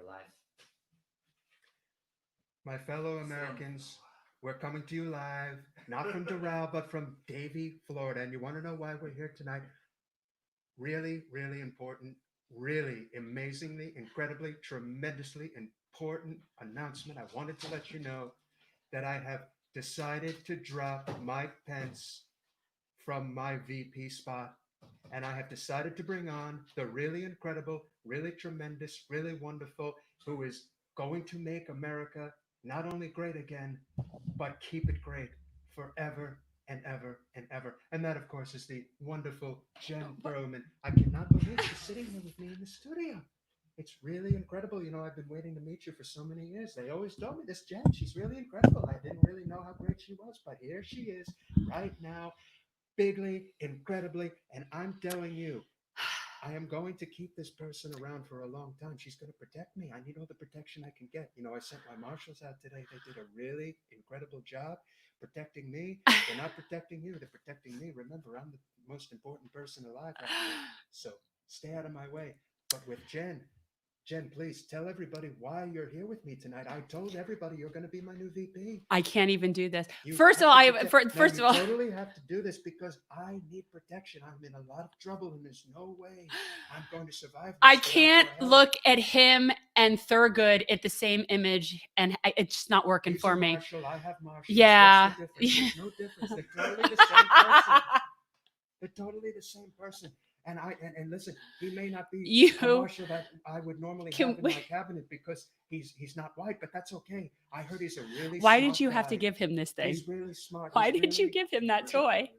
We're live. My fellow Americans, we're coming to you live, not from Doral, but from Davie, Florida. And you want to know why we're here tonight? Really, really important, really amazingly, incredibly, tremendously important announcement. I wanted to let you know that I have decided to drop Mike Pence from my VP spot. And I have decided to bring on the really incredible, really tremendous, really wonderful, who is going to make America not only great again, but keep it great forever and ever and ever. And that, of course, is the wonderful Jen Perlman. I cannot believe she's sitting here with me in the studio. It's really incredible. You know, I've been waiting to meet you for so many years. They always told me this Jen, she's really incredible. I didn't really know how great she was, but here she is right now, bigly, incredibly, and I'm telling you, I am going to keep this person around for a long time. She's going to protect me. I need all the protection I can get. You know, I sent my marshals out today. They did a really incredible job protecting me. They're not protecting you. They're protecting me. Remember, I'm the most important person alive right now. So stay out of my way. But with Jen, please tell everybody why you're here with me tonight. I told everybody you're going to be my new VP. I can't even do this. You First of all, first of all, totally have to do this because I need protection. I'm in a lot of trouble, and there's no way I'm going to survive. I can't look at him and Thurgood at the same image, and it's just not working for me. Marshall, I have Marshall. Yeah. What's the difference? There's no difference. They're totally the same person. They're totally the same person. And listen, he may not be a marshal that I would normally have in my cabinet because he's not white, but that's okay. I heard he's a really Why smart did you guy. have to give him this thing? He's really smart. Why did you give him that toy?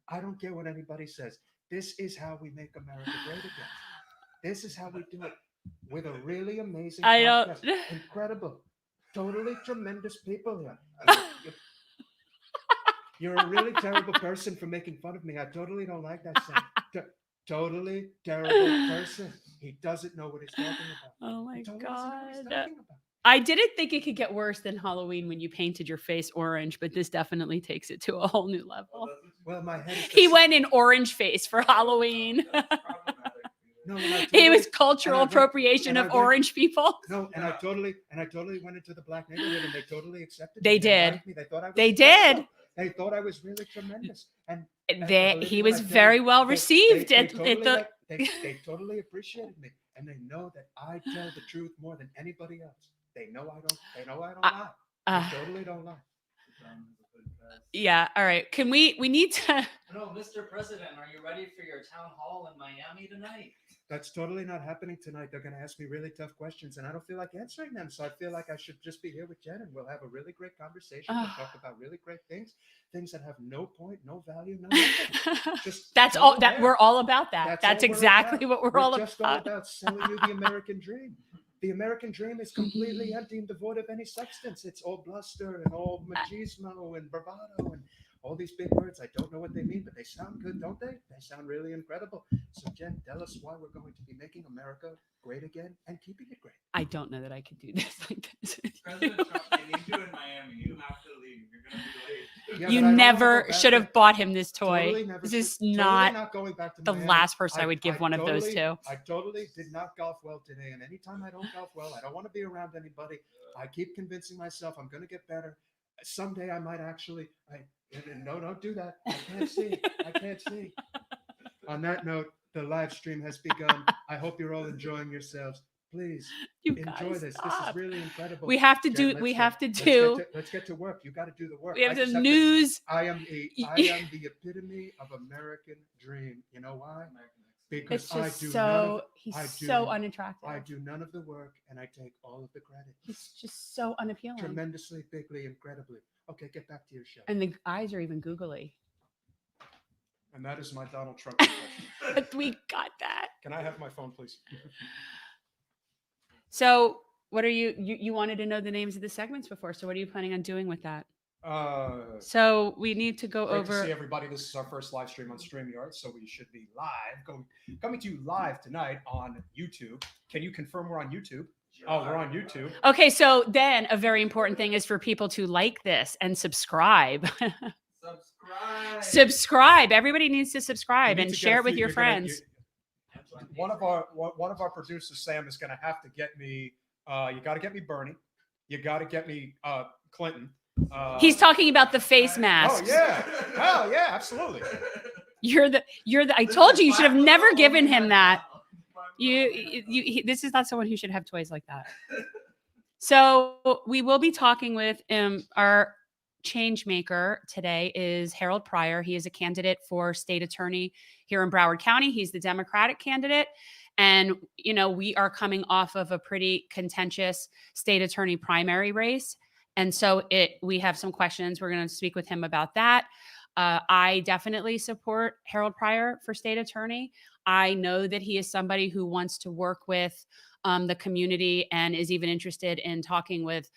I don't care what anybody says. This is how we make America great again. This is how we do it with a really amazing podcast. Incredible, totally tremendous people here. You're a really terrible person for making fun of me. I totally don't like that sound. Totally terrible person. He doesn't know what he's talking about. Oh my God. I didn't think it could get worse than Halloween when you painted your face orange, but this definitely takes it to a whole new level. Well, my head is he went in orange face for Halloween. No, it was cultural appropriation of orange people. No, and I totally went into the black neighborhood and they totally accepted me. They did. They thought I was They did. They thought I was really tremendous, and he was very well received. They totally appreciated me, and they know that I tell the truth more than anybody else. They know I don't. They know I don't lie. I totally don't lie. Yeah. All right. Can we need to? No, Mr. President, are you ready for your town hall in Miami tonight? That's totally not happening tonight. They're going to ask me really tough questions, and I don't feel like answering them. So I feel like I should just be here with Jen, and we'll have a really great conversation. We'll talk about really great things that have no point, no value, no nothing. Just that's all. That we're all about that. That's exactly what we're all about. Just all about selling you the American dream. The American dream is completely empty and devoid of any substance. It's all bluster and all machismo and bravado and all these big words. I don't know what they mean, but they sound good, don't they? They sound really incredible. So, Jen, tell us why we're going to be making America great again and keeping it great. I don't know that I could do this like this. President Trump, they need you in Miami. You have to leave. You're going to be late. Yeah, you never should have bought him this toy. Totally never, this is totally not going back to the Miami. last person I would give one of those to. I totally did not golf well today. And anytime I don't golf well, I don't want to be around anybody. I keep convincing myself I'm going to get better. Someday I might actually... No, don't do that. I can't see. I can't see. On that note, the live stream has begun. I hope you're all enjoying yourselves. Please enjoy this. Stop. This is really incredible. We have to do. Let's get to work. You got to do the work. We have the news. I am the epitome of American dream. You know why? Because he's so unattractive. I do none of the work, and I take all of the credit. He's just so unappealing. Tremendously, bigly, incredibly. Okay, get back to your show. And the eyes are even googly. And that is my Donald Trump impression. We got that. Can I have my phone, please? So, what are you wanted to know the names of the segments before? So, what are you planning on doing with that? So we need to go over. To see everybody, this is our first live stream on StreamYard, so we should be live. Coming to you live tonight on YouTube. Can you confirm we're on YouTube? Oh, we're on YouTube. Okay, so then a very important thing is for people to like this and subscribe. Subscribe. Everybody needs to subscribe and share it with your friends. one of our producers, Sam, is going to have to get me. You got to get me Bernie. You got to get me Clinton. He's talking about the face masks. Oh yeah, hell yeah, absolutely. You're the. I told you should have never given him that. This is not someone who should have toys like that. So we will be talking with our change maker today is Harold Pryor. He is a candidate for state attorney here in Broward County. He's the Democratic candidate. And, we are coming off of a pretty contentious state attorney primary race. And so we have some questions. We're going to speak with him about that. I definitely support Harold Pryor for state attorney. I know that he is somebody who wants to work with the community and is even interested in talking with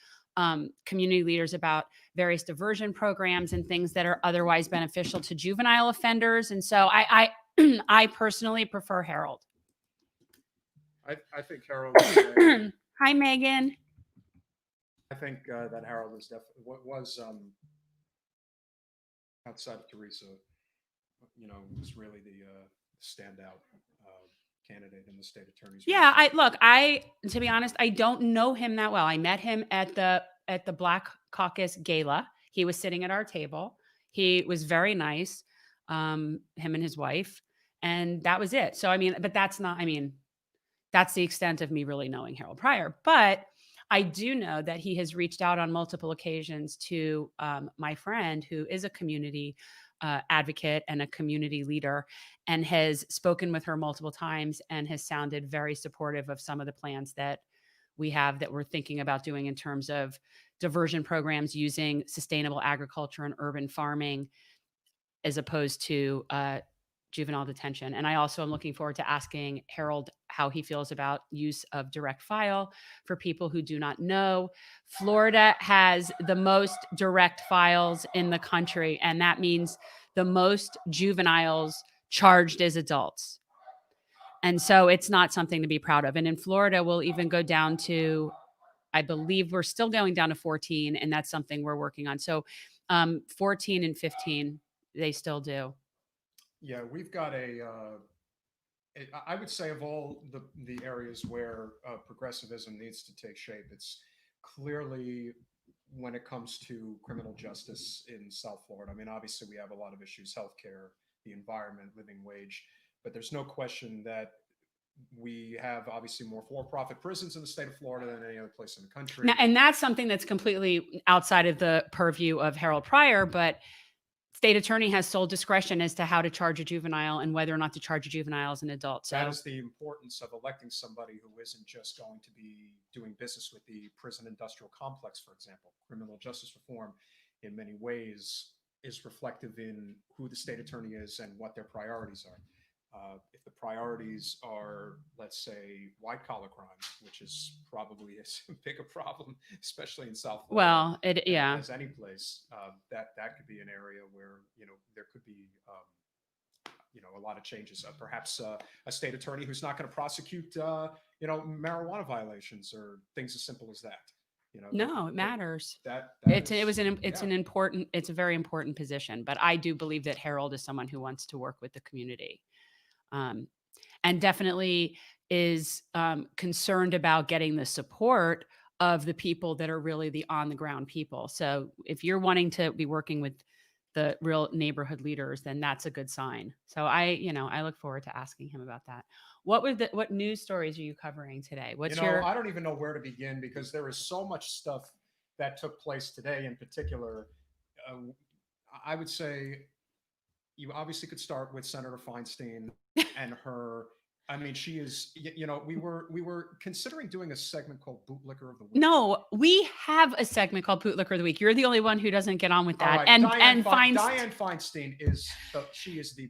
community leaders about various diversion programs and things that are otherwise beneficial to juvenile offenders. And so I personally prefer Harold. I think Harold. Hi, Megan. I think that Harold was definitely was outside of Teresa. Was really the standout candidate in the state attorney's race. Yeah, to be honest, I don't know him that well. I met him at the Black Caucus Gala. He was sitting at our table. He was very nice, him and his wife, and that was it. So, that's the extent of me really knowing Harold Pryor. But I do know that he has reached out on multiple occasions to my friend who is a community advocate and a community leader, and has spoken with her multiple times and has sounded very supportive of some of the plans that we have that we're thinking about doing in terms of diversion programs using sustainable agriculture and urban farming as opposed to juvenile detention. And I also am looking forward to asking Harold how he feels about use of direct file. For people who do not know, Florida has the most direct files in the country, and that means the most juveniles charged as adults. And so it's not something to be proud of. And in Florida, we'll even go down to, I believe we're still going down to 14, and that's something we're working on. So 14 and 15, they still do. Yeah, we've got I would say of all the areas where progressivism needs to take shape, it's clearly when it comes to criminal justice in South Florida. Obviously we have a lot of issues, healthcare, the environment, living wage, but there's no question that we have obviously more for-profit prisons in the state of Florida than any other place in the country. Now, and that's something that's completely outside of the purview of Harold Pryor, but state attorney has sole discretion as to how to charge a juvenile and whether or not to charge a juvenile as an adult. So that is the importance of electing somebody who isn't just going to be doing business with the prison industrial complex, for example. Criminal justice reform in many ways is reflective in who the state attorney is and what their priorities are. If the priorities are, let's say, white-collar crimes, which is probably as big a problem, especially in South Florida, as any place, that could be an area where there could be a lot of changes. Perhaps a state attorney who's not going to prosecute marijuana violations or things as simple as that. No, it matters. It's a very important position. But I do believe that Harold is someone who wants to work with the community. And definitely is concerned about getting the support of the people that are really the on the ground people. So if you're wanting to be working with the real neighborhood leaders, then that's a good sign. So I look forward to asking him about that. What news stories are you covering today? I don't even know where to begin because there is so much stuff that took place today in particular. I would say you obviously could start with Senator Feinstein and her. She is, we were considering doing a segment called Bootlicker of the Week. No, we have a segment called Bootlicker of the Week. You're the only one who doesn't get on with that. Right. Dianne Feinstein is the Bootlicker of the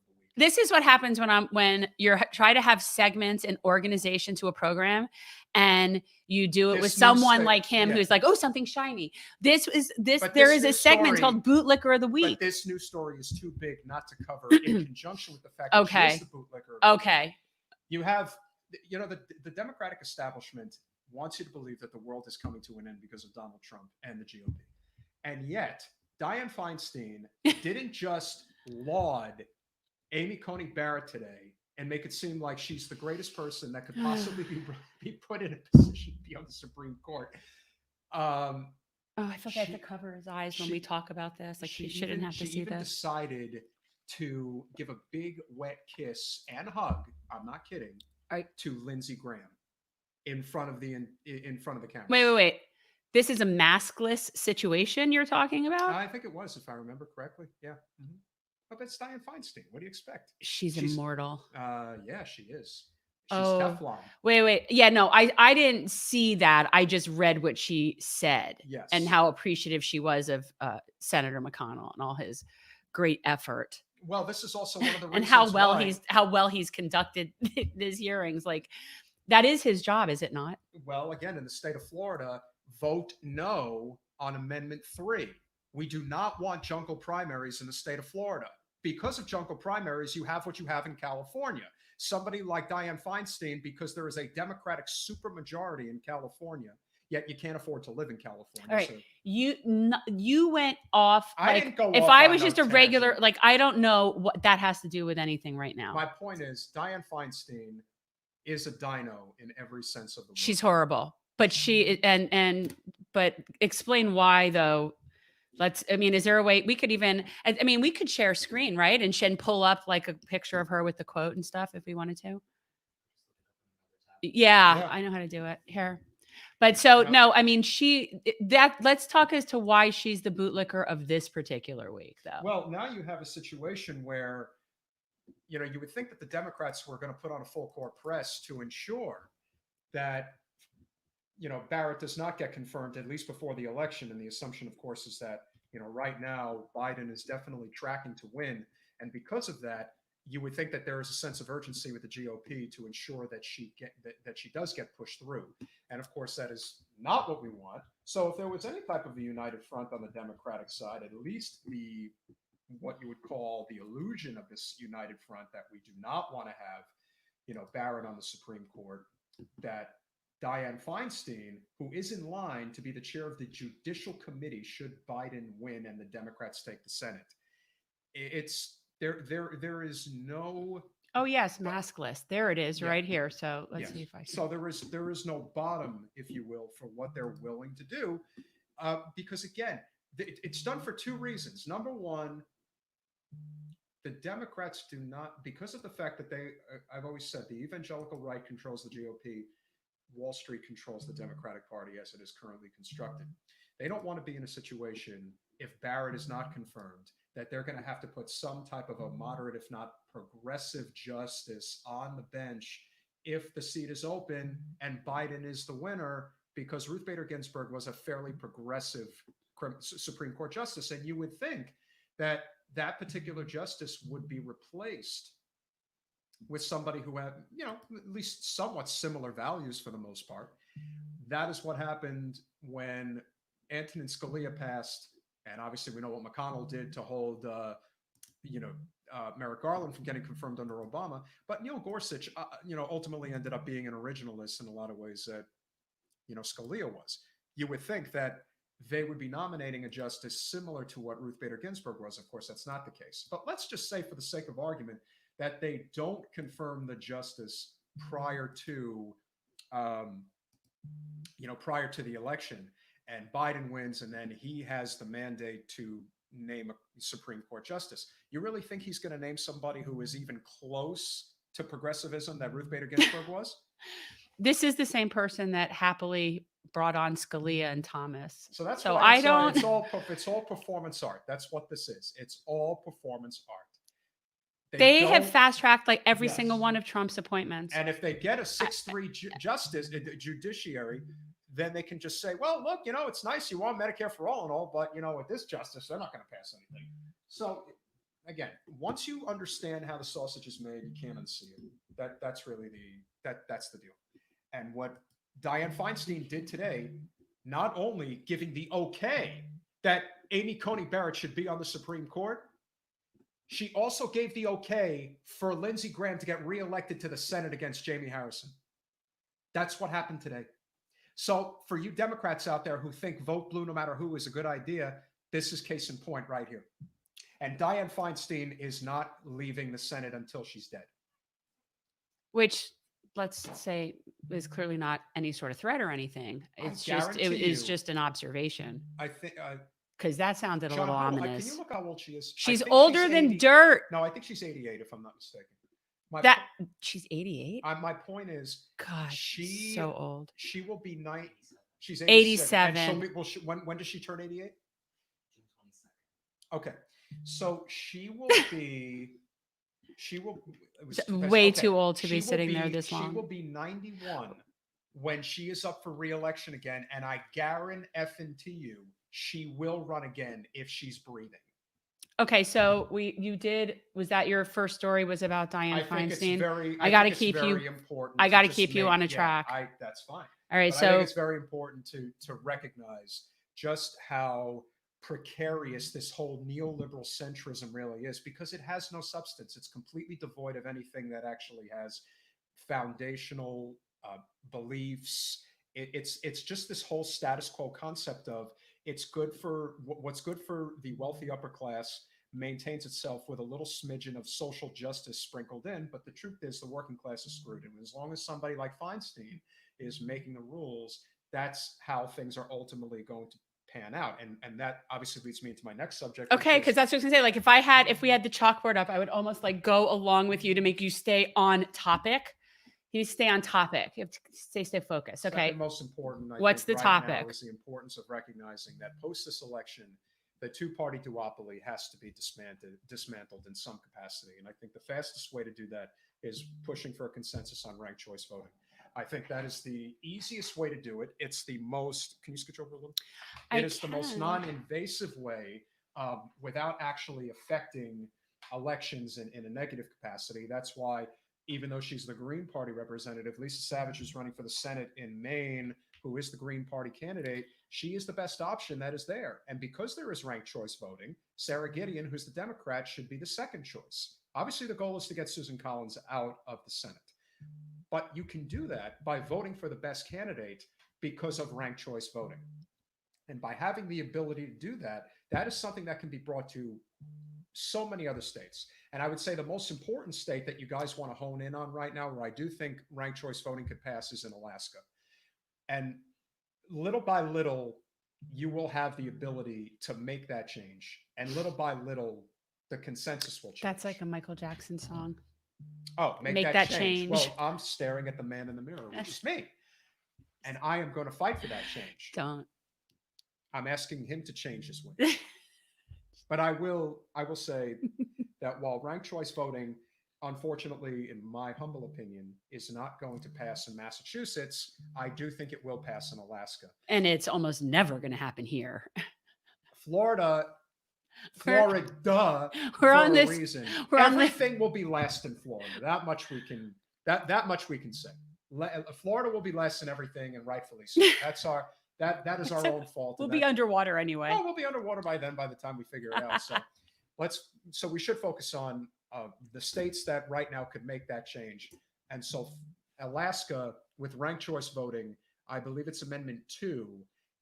Week. This is what happens when you're trying to have segments and organization to a program, and you do it with someone like him who's like, oh, something shiny. There is a segment called Bootlicker of the Week. But this news story is too big not to cover in conjunction with the fact that she is the bootlicker. Okay. You have, the Democratic establishment wants you to believe that the world is coming to an end because of Donald Trump and the GOP. And yet, Dianne Feinstein didn't just laud Amy Coney Barrett today and make it seem like she's the greatest person that could possibly be put in a position to be on the Supreme Court. Oh, I felt I have to cover his eyes when we talk about this. Like, he shouldn't have to see She even this. decided to give a big wet kiss and hug. I'm not kidding. To Lindsey Graham in front of the camera. Wait. This is a maskless situation you're talking about? I think it was, if I remember correctly. Yeah. Mm-hmm. But that's Dianne Feinstein. What do you expect? She's immortal. Yeah, she is. She's Teflon. Wait. Yeah, no, I didn't see that. I just read what she said. Yes. And how appreciative she was of Senator McConnell and all his great effort. Well, this is also one of the reasons and how well he's conducted these hearings. Like, that is his job, is it not? Well, again, in the state of Florida, vote no on Amendment 3. We do not want jungle primaries in the state of Florida. Because of jungle primaries, you have what you have in California. Somebody like Dianne Feinstein, because there is a Democratic supermajority in California, yet you can't afford to live in California. All right. So you went off. I like, didn't go if off I on was no just a regular, tangent. like, I don't know what that has to do with anything right now. My point is, Dianne Feinstein is a dino in every sense of the word. She's horrible, but but explain why though. Is there a way we could even, we could share screen, right? And pull up like a picture of her with the quote and stuff if we wanted to. Yeah. I know how to do it here. But so, no, let's talk as to why she's the bootlicker of this particular week, though. Well, now you have a situation where, you would think that the Democrats were going to put on a full court press to ensure that, Barrett does not get confirmed, at least before the election. And the assumption, of course, is that, right now, Biden is definitely tracking to win. And because of that, you would think that there is a sense of urgency with the GOP to ensure that she does get pushed through. And of course, that is not what we want. So if there was any type of a united front on the Democratic side, at least what you would call the illusion of this united front, that we do not want to have, Barrett on the Supreme Court, that Dianne Feinstein, who is in line to be the chair of the Judicial Committee should Biden win and the Democrats take the Senate. There is no. Oh yes, maskless. There it is, right here. So let's see if I can. So there is no bottom, if you will, for what they're willing to do, because again, it's done for two reasons. Number one, the Democrats do not, because of the fact that I've always said the evangelical right controls the GOP. Wall Street controls the Democratic Party as it is currently constructed. They don't want to be in a situation, if Barrett is not confirmed, that they're going to have to put some type of a moderate, if not progressive justice on the bench if the seat is open and Biden is the winner, because Ruth Bader Ginsburg was a fairly progressive Supreme Court justice. And you would think that that particular justice would be replaced with somebody who had, at least somewhat similar values for the most part. That is what happened when Antonin Scalia passed. And obviously we know what McConnell did to hold, Merrick Garland from getting confirmed under Obama. But Neil Gorsuch, ultimately ended up being an originalist in a lot of ways that, Scalia was. You would think that they would be nominating a justice similar to what Ruth Bader Ginsburg was. Of course, that's not the case. But let's just say, for the sake of argument, that they don't confirm the justice prior to the election, and Biden wins, and then he has the mandate to name a Supreme Court justice. You really think he's going to name somebody who is even close to progressivism that Ruth Bader Ginsburg was? This is the same person that happily brought on Scalia and Thomas. So that's so why I don't. It's all performance art. That's what this is. It's all performance art. They have fast-tracked like every single one of Trump's appointments. And if they get a 6-3 judiciary, then they can just say, well, look, it's nice you want Medicare for all and all, but, with this justice, they're not going to pass anything. So, again, once you understand how the sausage is made, you can't unsee it. That's really that's the deal. And what Dianne Feinstein did today, not only giving the okay that Amy Coney Barrett should be on the Supreme Court, she also gave the okay for Lindsey Graham to get reelected to the Senate against Jamie Harrison. That's what happened today. So for you Democrats out there who think vote blue no matter who is a good idea, this is case in point right here. And Dianne Feinstein is not leaving the Senate until she's dead. which let's say is clearly not any sort of threat or anything. It's just it guarantee is you- just an observation I think, because that sounded a John, little can ominous. you look how old she is? I She's think older than 80 dirt. No, I think she's 88, if I'm not mistaken. That she's 88. My point is, God, she so old. she will be She's 87. And she'll be, when does she turn 88? June 22nd. Okay, so she will be. She will. It was Way okay. too old to She be will sitting there this She long. will be 91 when she is up for re-election again, and I guarantee you, she will run again if she's breathing. Okay, so was that your first story was about Dianne I think it's Feinstein? very. I gotta think it's keep you- very important. I to gotta just keep you make- on a yeah, track. That's fine. All right, But I think so it's very important to recognize just how precarious this whole neoliberal centrism really is, because it has no substance. It's completely devoid of anything that actually has foundational beliefs. It's just this whole status quo concept of it's good for what's good for the wealthy upper class maintains itself with a little smidgen of social justice sprinkled in. But the truth is the working class is screwed. And as long as somebody like Feinstein is making the rules, that's how things are ultimately going to pan out. And that obviously leads me into my next subject. okay, because that's what I was gonna say. Like if we had the chalkboard up, I would almost like go along with you to make you stay on topic. You stay on topic. You have to stay focused. Okay. Second most important, What's think, the right topic? now is the importance of recognizing that post this election, the two-party duopoly has to be dismantled in some capacity. And I think the fastest way to do that is pushing for a consensus on ranked choice voting. I think that is the easiest way to do it. It's the most, can you switch over a little? It is the most non-invasive way without actually affecting elections in a negative capacity. That's why, even though she's the Green Party representative, Lisa Savage is running for the Senate in Maine, who is the Green Party candidate. She is the best option that is there. And because there is ranked choice voting, Sarah Gideon, who's the Democrat, should be the second choice. Obviously, the goal is to get Susan Collins out of the Senate. But you can do that by voting for the best candidate because of ranked choice voting. And by having the ability to do that, that is something that can be brought to so many other states. And I would say the most important state that you guys want to hone in on right now, where I do think ranked choice voting could pass, is in Alaska. And little by little, you will have the ability to make that change. And little by little, the consensus will change. That's like a Michael Jackson song. Oh, make that change. change. Well, I'm staring at the man in the mirror, which is me. And I am going to fight for that change. Don't. I'm asking him to change his ways. But I will say that while ranked choice voting, unfortunately, in my humble opinion, is not going to pass in Massachusetts, I do think it will pass in Alaska. And it's almost never going to happen here. Florida, We're on for this. a reason. We're on this. Everything will be less in Florida. That much we can. That much we can say. Florida will be less in everything, and rightfully so. That's our. That is our own fault. We'll be underwater anyway. Oh, we'll be underwater by then. By the time we figure it out, so we should focus on the states that right now could make that change. And so, Alaska with ranked choice voting, I believe it's Amendment 2.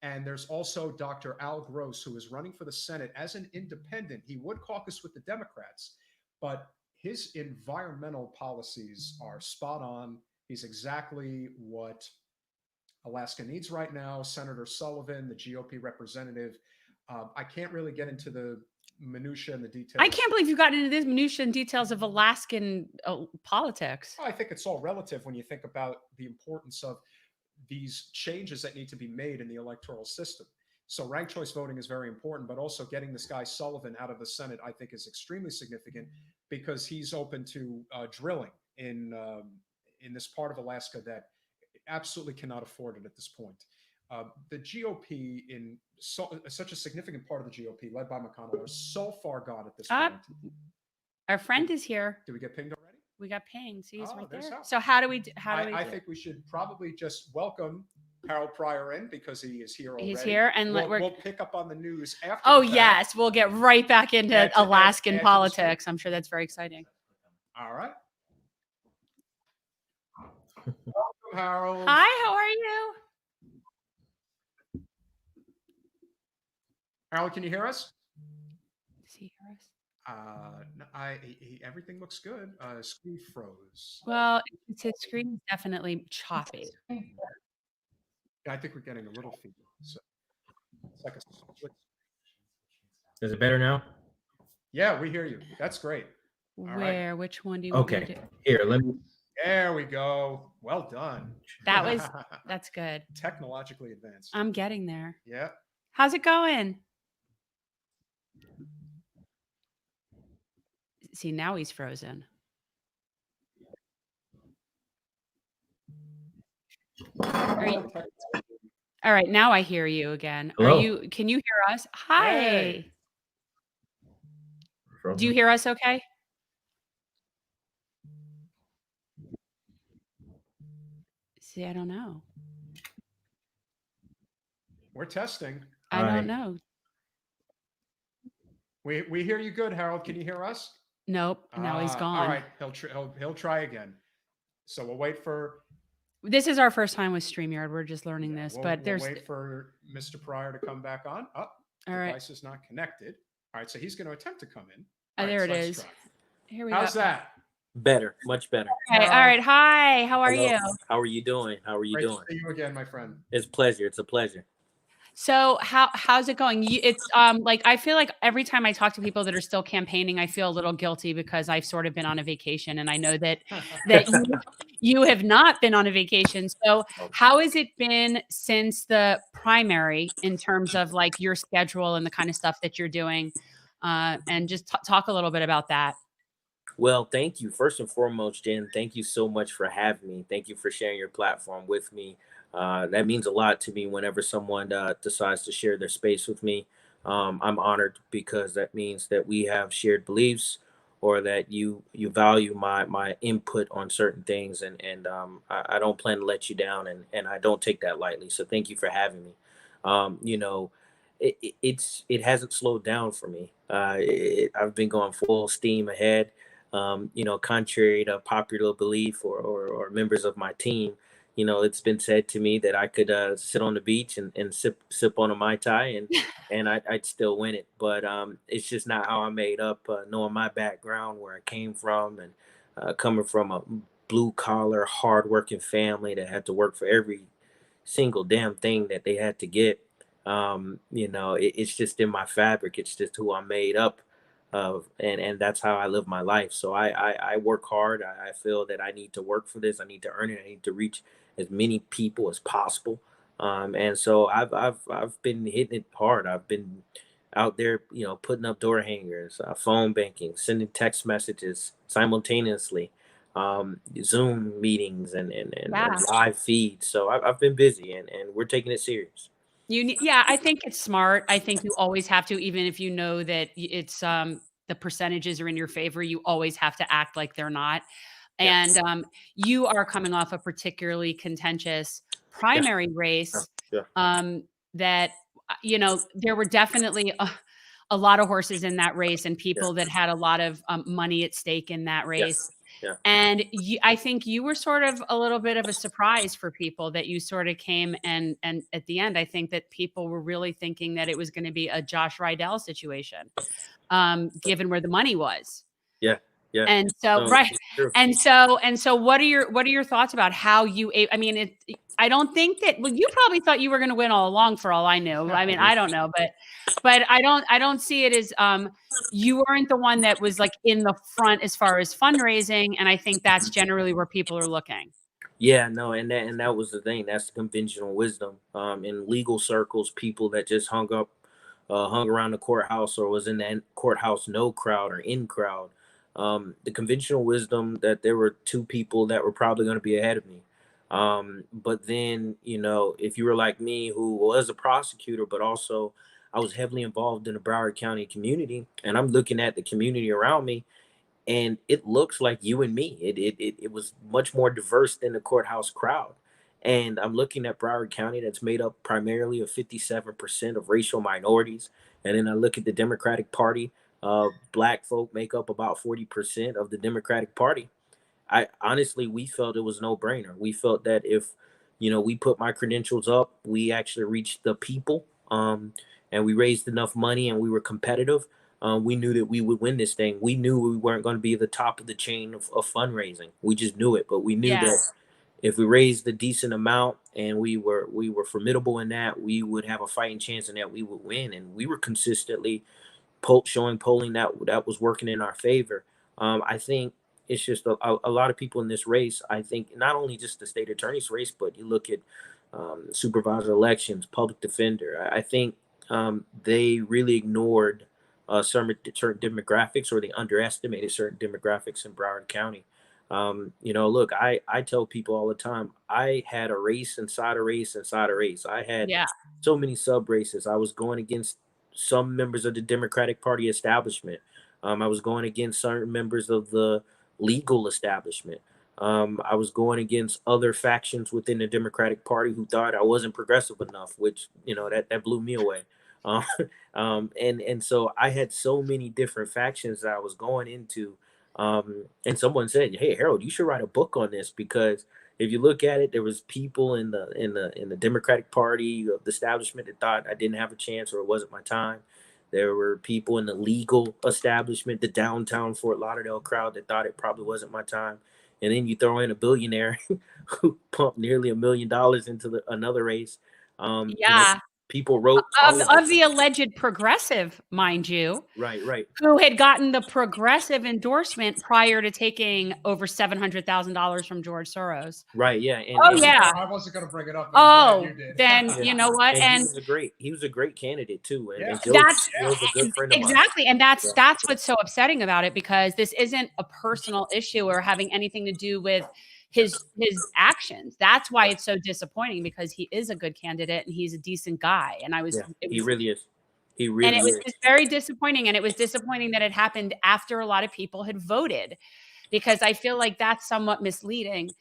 And there's also Dr. Al Gross, who is running for the Senate as an independent. He would caucus with the Democrats, but his environmental policies are spot on. He's exactly what Alaska needs right now. Senator Sullivan, the GOP representative. I can't really get into the minutia and the details. I can't believe you got into these minutia and details of Alaskan politics. I think it's all relative when you think about the importance of these changes that need to be made in the electoral system. So ranked choice voting is very important, but also getting this guy Sullivan out of the Senate, I think, is extremely significant because he's open to drilling in this part of Alaska that absolutely cannot afford it at this point. The GOP, in such a significant part of the GOP, led by McConnell, are so far gone at this point. Our friend is here. Did we get pinged already? We got pinged. See, he's right there. Hal. So how do we? I think we should probably just welcome Harold Pryor in because he is here already. He's here, and we'll pick up on the news after. Oh the fact. yes, we'll get right back into Alaskan politics. I'm sure that's very exciting. All right. Welcome, Harold. Hi, how are you? Harold, can you hear us? Does he hear us? Everything looks good. Screen froze. Well, his screen is definitely choppy. I think we're getting a little feedback. So it's like a split. Is it better now? Yeah, we hear you. That's great. Where? Which one do you want me to Okay. do? Here, let me. There we go. Well done. That's good. Technologically advanced. I'm getting there. Yeah. How's it going? See, now he's frozen. All right, now I hear you again. Hello? Can you hear us? Hi. Hey. Do you hear us okay? See, I don't know. We're testing. I don't know. We hear you good, Harold. Can you hear us? Nope. Now he's gone. All right. He'll try again. So we'll wait for. This is our first time with StreamYard. We're just learning this, but we'll wait for Mr. Pryor to come back on. Oh, all right. Device is not connected. All right, so he's going to attempt to come in. There right, it is. Here we go. How's that? Better, much better. Okay. All right. Hi. How are Hello. you? How are you doing? How are you Great doing? to see you again, my friend. It's a pleasure. It's a pleasure. So how's it going? It's like I feel like every time I talk to people that are still campaigning, I feel a little guilty because I've sort of been on a vacation, and I know that you have not been on a vacation. So how has it been since the primary in terms of like your schedule and the kind of stuff that you're doing, and just talk a little bit about that. Well, thank you. First and foremost, Jen, thank you so much for having me. Thank you for sharing your platform with me. That means a lot to me whenever someone decides to share their space with me. I'm honored because that means that we have shared beliefs, or that you value my input on certain things, and I don't plan to let you down, and I don't take that lightly. So thank you for having me. You know, it hasn't slowed down for me. I've been going full steam ahead. You know, contrary to popular belief or members of my team, you know, it's been said to me that I could sit on the beach and sip on a Mai Tai and I'd still win it. But it's just not how I made up, knowing my background, where I came from, and coming from a blue collar, hardworking family that had to work for every single damn thing that they had to get. You know, it's just in my fabric. It's just who I'm made up of, and that's how I live my life. So I work hard. I feel that I need to work for this. I need to earn it. I need to reach as many people as possible. And so I've been hitting it hard. I've been out there, you know, putting up door hangers, phone banking, sending text messages simultaneously, Zoom meetings, and live feeds. So I've been busy, and we're taking it serious. Yeah, I think it's smart. I think you always have to, even if you know that it's the percentages are in your favor, you always have to act like they're not. And you are coming off a particularly contentious primary race. That you know, there were definitely a lot of horses in that race, and people that had a lot of money at stake in that race. And I think you were sort of a little bit of a surprise for people, that you sort of came and at the end, I think that people were really thinking that it was going to be a Josh Rydell situation, given where the money was. Yeah. And so, right. And so what are your thoughts about how you, I mean, I don't think that, well, you probably thought you were going to win all along, for all I knew. I mean, I don't know, but I don't see it as, you weren't the one that was like in the front as far as fundraising. And I think that's generally where people are looking. Yeah, no, and that was the thing. That's the conventional wisdom. In legal circles, people that just hung around the courthouse, or was in that courthouse no crowd or in crowd. The conventional wisdom that there were two people that were probably going to be ahead of me. But then, you know, if you were like me, who was a prosecutor, but also I was heavily involved in the Broward County community, and I'm looking at the community around me, and it looks like you and me. It was much more diverse than the courthouse crowd. And I'm looking at Broward County, that's made up primarily of 57% of racial minorities. And then I look at the Democratic Party. Black folk make up about 40% of the Democratic Party. We felt it was no brainer. We felt that if, you know, we put my credentials up, we actually reached the people, and we raised enough money, and we were competitive. We knew that we would win this thing. We knew we weren't going to be the top of the chain of fundraising. We just knew it, but we knew Yeah. that if we raised a decent amount and we were formidable in that, we would have a fighting chance and that we would win. And we were consistently showing polling that was working in our favor. I think it's just a lot of people in this race. I think not only just the state attorney's race, but you look at supervisor elections, public defender. I think they really ignored certain demographics, or they underestimated certain demographics in Broward County. Look, I tell people all the time, I had a race inside a race inside a race. I had Yeah. so many sub races. I was going against some members of the Democratic Party establishment. I was going against certain members of the legal establishment. I was going against other factions within the Democratic Party who thought I wasn't progressive enough, which that blew me away. Um, and so I had so many different factions that I was going into. And someone said, "Hey, Harold, you should write a book on this, because if you look at it, there was people in the Democratic Party of the establishment that thought I didn't have a chance or it wasn't my time. There were people in the legal establishment, the downtown Fort Lauderdale crowd, that thought it probably wasn't my time. And then you throw in a billionaire who pumped nearly $1 million into another race. Yeah. People wrote all Of the alleged progressive, mind you, right. who had gotten the progressive endorsement prior to taking over $700,000 from George Soros. Right, yeah. Oh, yeah. I wasn't going to bring it up. I'm glad you did. Then Yeah. you know what? And And he was a great candidate too. And, Yeah. and Joe, that's Joe's a good friend of mine. exactly, and Yeah. that's what's so upsetting about it, because this isn't a personal issue or having anything to do with his actions. That's why it's so disappointing, because he is a good candidate and he's a decent guy. And He really is. He really and it was is. just very disappointing. And it was disappointing that it happened after a lot of people had voted, because I feel like that's somewhat misleading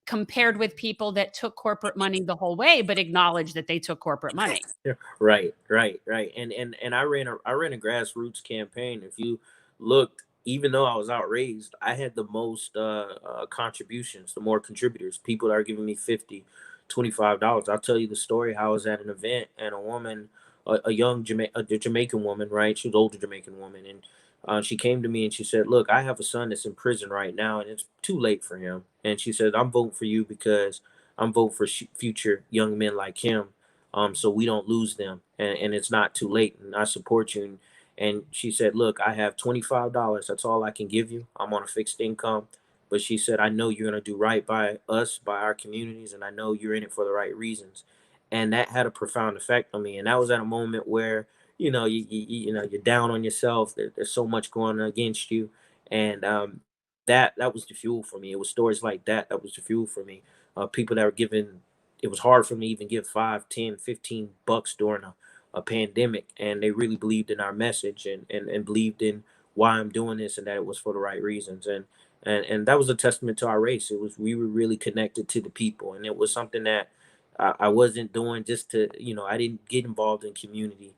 compared with people that took corporate money the whole way, but acknowledged that they took corporate money. Yeah, right. And I ran a grassroots campaign. If you looked, even though I was outraised, I had the most contributions, the more contributors, people that are giving me $50, $25. I'll tell you the story. How I was at an event and a woman, a young Jamaican woman, right? She was an older Jamaican woman, and she came to me and she said, "Look, I have a son that's in prison right now, and it's too late for him." And she said, "I'm voting for you because I'm voting for future young men like him, so we don't lose them, and it's not too late, and I support you." And she said, "Look, I have $25. That's all I can give you. I'm on a fixed income." But she said, "I know you're going to do right by us, by our communities, and I know you're in it for the right reasons." And that had a profound effect on me. And that was at a moment where, you're down on yourself. There's so much going against you. And that was the fuel for me. It was stories like that was the fuel for me. People that were giving, it was hard for me to even give 5, 10, 15 bucks during a pandemic. And they really believed in our message and believed in why I'm doing this, and that it was for the right reasons. And that was a testament to our race. We were really connected to the people. And it was something that I wasn't doing just to, I didn't get involved in community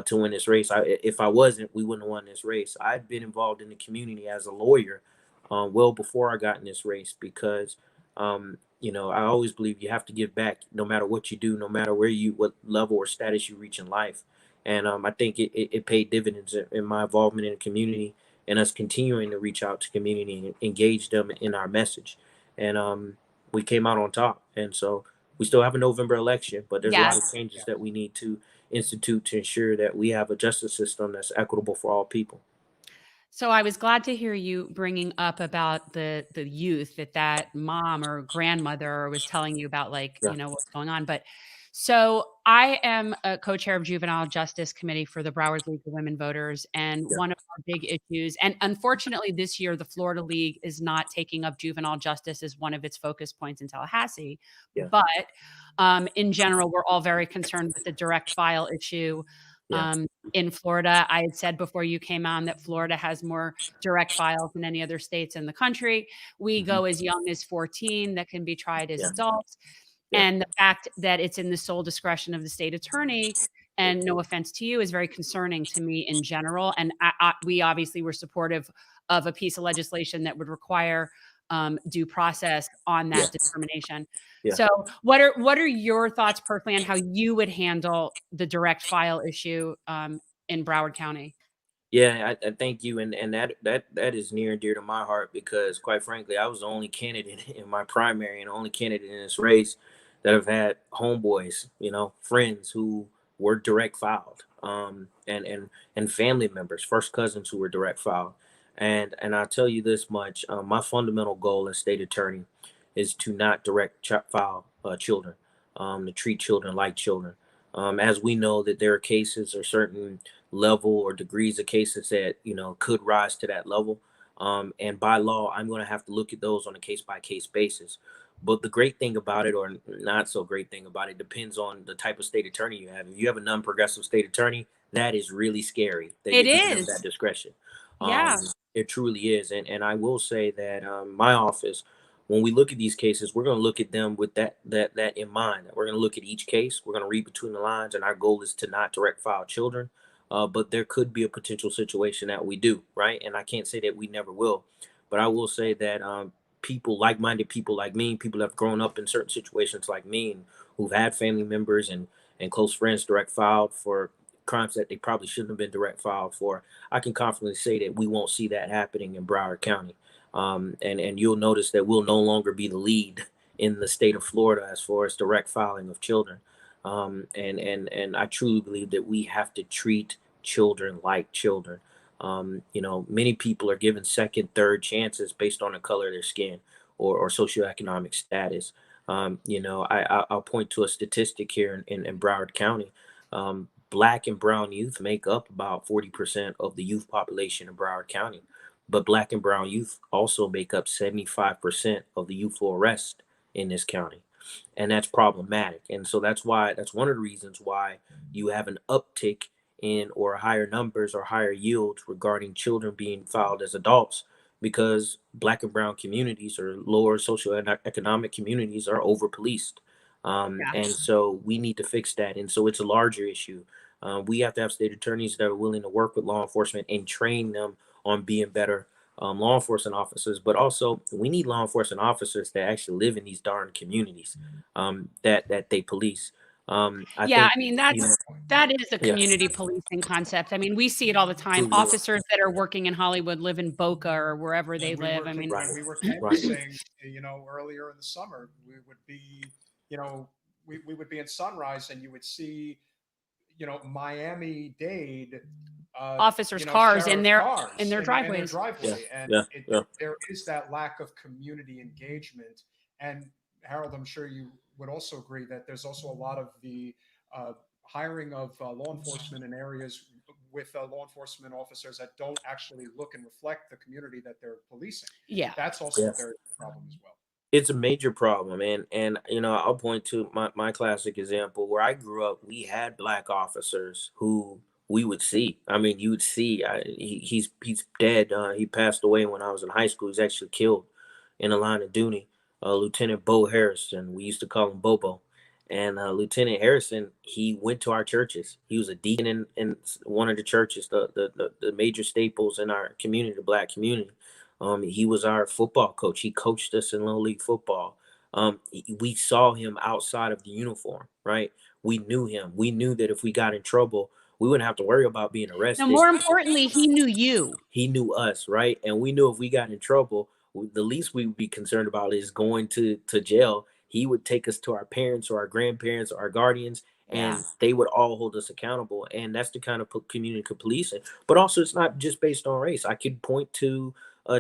to win this race. If I wasn't, we wouldn't have won this race. I'd been involved in the community as a lawyer well before I got in this race, because, I always believe you have to give back no matter what you do, no matter what level or status you reach in life. And I think it paid dividends in my involvement in the community, and us continuing to reach out to community and engage them in our message. And we came out on top. And so we still have a November election, but there's a lot of changes that we need to institute to ensure that we have a justice system that's equitable for all people. So I was glad to hear you bringing up about the youth that mom or grandmother was telling you about, like, Yeah. what's going on. But so I am a co-chair of Juvenile Justice Committee for the Broward League of Women Voters. And Yeah. one of our big issues, and unfortunately this year, the Florida League is not taking up juvenile justice as one of its focus points in Tallahassee. Yeah. But in general, we're all very concerned with the direct file issue. Yeah. In Florida, I had said before you came on that Florida has more direct files than any other states in the country. We go as young as 14 that can be tried as Yeah. adults. Yeah. And the fact that it's in the sole discretion of the state attorney, and no offense to you, is very concerning to me in general. And we obviously were supportive of a piece of legislation that would require due process on that determination. Yeah. So what are your thoughts personally on how you would handle the direct file issue in Broward County? Yeah, I thank you, and that is near and dear to my heart because, quite frankly, I was the only candidate in my primary and the only candidate in this race that have had homeboys, friends who were direct filed, and family members, first cousins who were direct filed, and I'll tell you this much: my fundamental goal as state attorney is to not direct file children, to treat children like children. As we know that there are cases or certain level or degrees of cases that could rise to that level, and by law I'm going to have to look at those on a case by case basis. But the great thing about it, or not so great thing about it, depends on the type of state attorney you have. If you have a non-progressive state attorney, that is really scary that It you're giving them is. that discretion. um, Yeah. it truly is. And I will say that my office, when we look at these cases, we're going to look at them with that in mind. We're going to look at each case, we're going to read between the lines, and our goal is to not direct file children. But there could be a potential situation that we do, right? And I can't say that we never will, but I will say that people, like-minded people like me, people that have grown up in certain situations like me, and who've had family members and close friends direct filed for crimes that they probably shouldn't have been direct filed for, I can confidently say that we won't see that happening in Broward County. And you'll notice that we'll no longer be the lead in the state of Florida as far as direct filing of children. And I truly believe that we have to treat children like children. Many people are given second, third chances based on the color of their skin or socioeconomic status. I'll point to a statistic here in Broward County. Black and brown youth make up about 40% of the youth population in Broward County, but black and brown youth also make up 75% of the youthful arrest in this county, and that's problematic. And so that's one of the reasons why you have an uptick in or higher numbers or higher yields regarding children being filed as adults, because black and brown communities or lower socioeconomic communities are over policed. Yeah. And so we need to fix that. And so it's a larger issue. We have to have state attorneys that are willing to work with law enforcement and train them on being better law enforcement officers. But also, we need law enforcement officers that actually live in these darn communities that they police. I Yeah, think, I mean, you know, that is a yeah, community policing concept. I mean, we see it all the time. truly, Officers that are working in Hollywood live in Boca or wherever they And we live. were I mean, right, and we were right, canvassing, earlier in the summer. We would be, you know, we would be in Sunrise, and you would see, Miami-Dade, officers' cars sheriff in cars their in their driveways. yeah, driveway, and yeah, yeah. there is that lack of community engagement. And Harold, I'm sure you would also agree that there's also a lot of the uh, hiring of law enforcement in areas with law enforcement officers that don't actually look and reflect the community that they're policing. Yeah. That's also Yeah. a very big problem as well. It's a major problem, and I'll point to my classic example where I grew up. We had black officers who we would see. I mean, you would see. He's dead. He passed away when I was in high school. He's actually killed in the line of duty. Lieutenant Bo Harrison. We used to call him Bobo. And Lieutenant Harrison, he went to our churches. He was a deacon in one of the churches, the major staples in our community, the black community. He was our football coach. He coached us in little league football. We saw him outside of the uniform, right? We knew him. We knew that if we got in trouble, we wouldn't have to worry about being Now, arrested. more importantly, he knew you. He knew us, right? And we knew if we got in trouble, the least we would be concerned about is going to jail. He would take us to our parents or our grandparents or our guardians, and Yeah. they would all hold us accountable. And that's the kind of community policing. But also, it's not just based on race. I could point to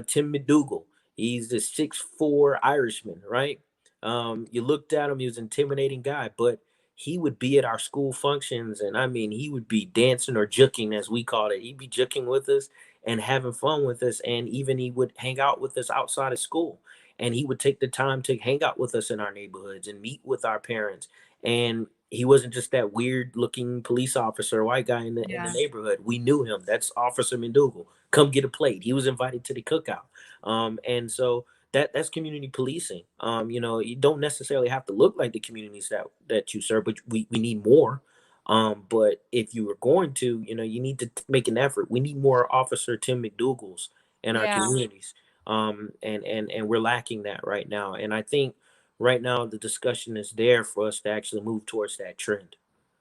Tim McDougal. He's the 6'4" Irishman, right? You looked at him; he was an intimidating guy, but he would be at our school functions, and I mean, he would be dancing or juking, as we called it. He'd be juking with us and having fun with us, and even he would hang out with us outside of school, and he would take the time to hang out with us in our neighborhoods and meet with our parents. And he wasn't just that weird looking police officer, white guy in the Yeah. neighborhood. We knew him. That's Officer McDougal. Come get a plate. He was invited to the cookout. And so that's community policing. You don't necessarily have to look like the communities that you serve, but we need more. But if you are going to, you need to make an effort. We need more Officer Tim McDougals in our Yeah. communities. And we're lacking that right now. And I think right now the discussion is there for us to actually move towards that trend.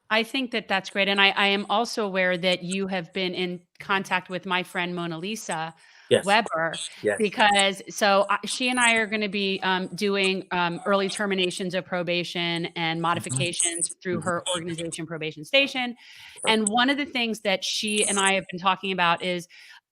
I think that that's great. And I am also aware that you have been in contact with my friend Mona Lisa Yes. Weber, Yes. because she and I are going to be doing early terminations of probation and modifications through her organization, Probation Station. And one of the things that she and I have been talking about is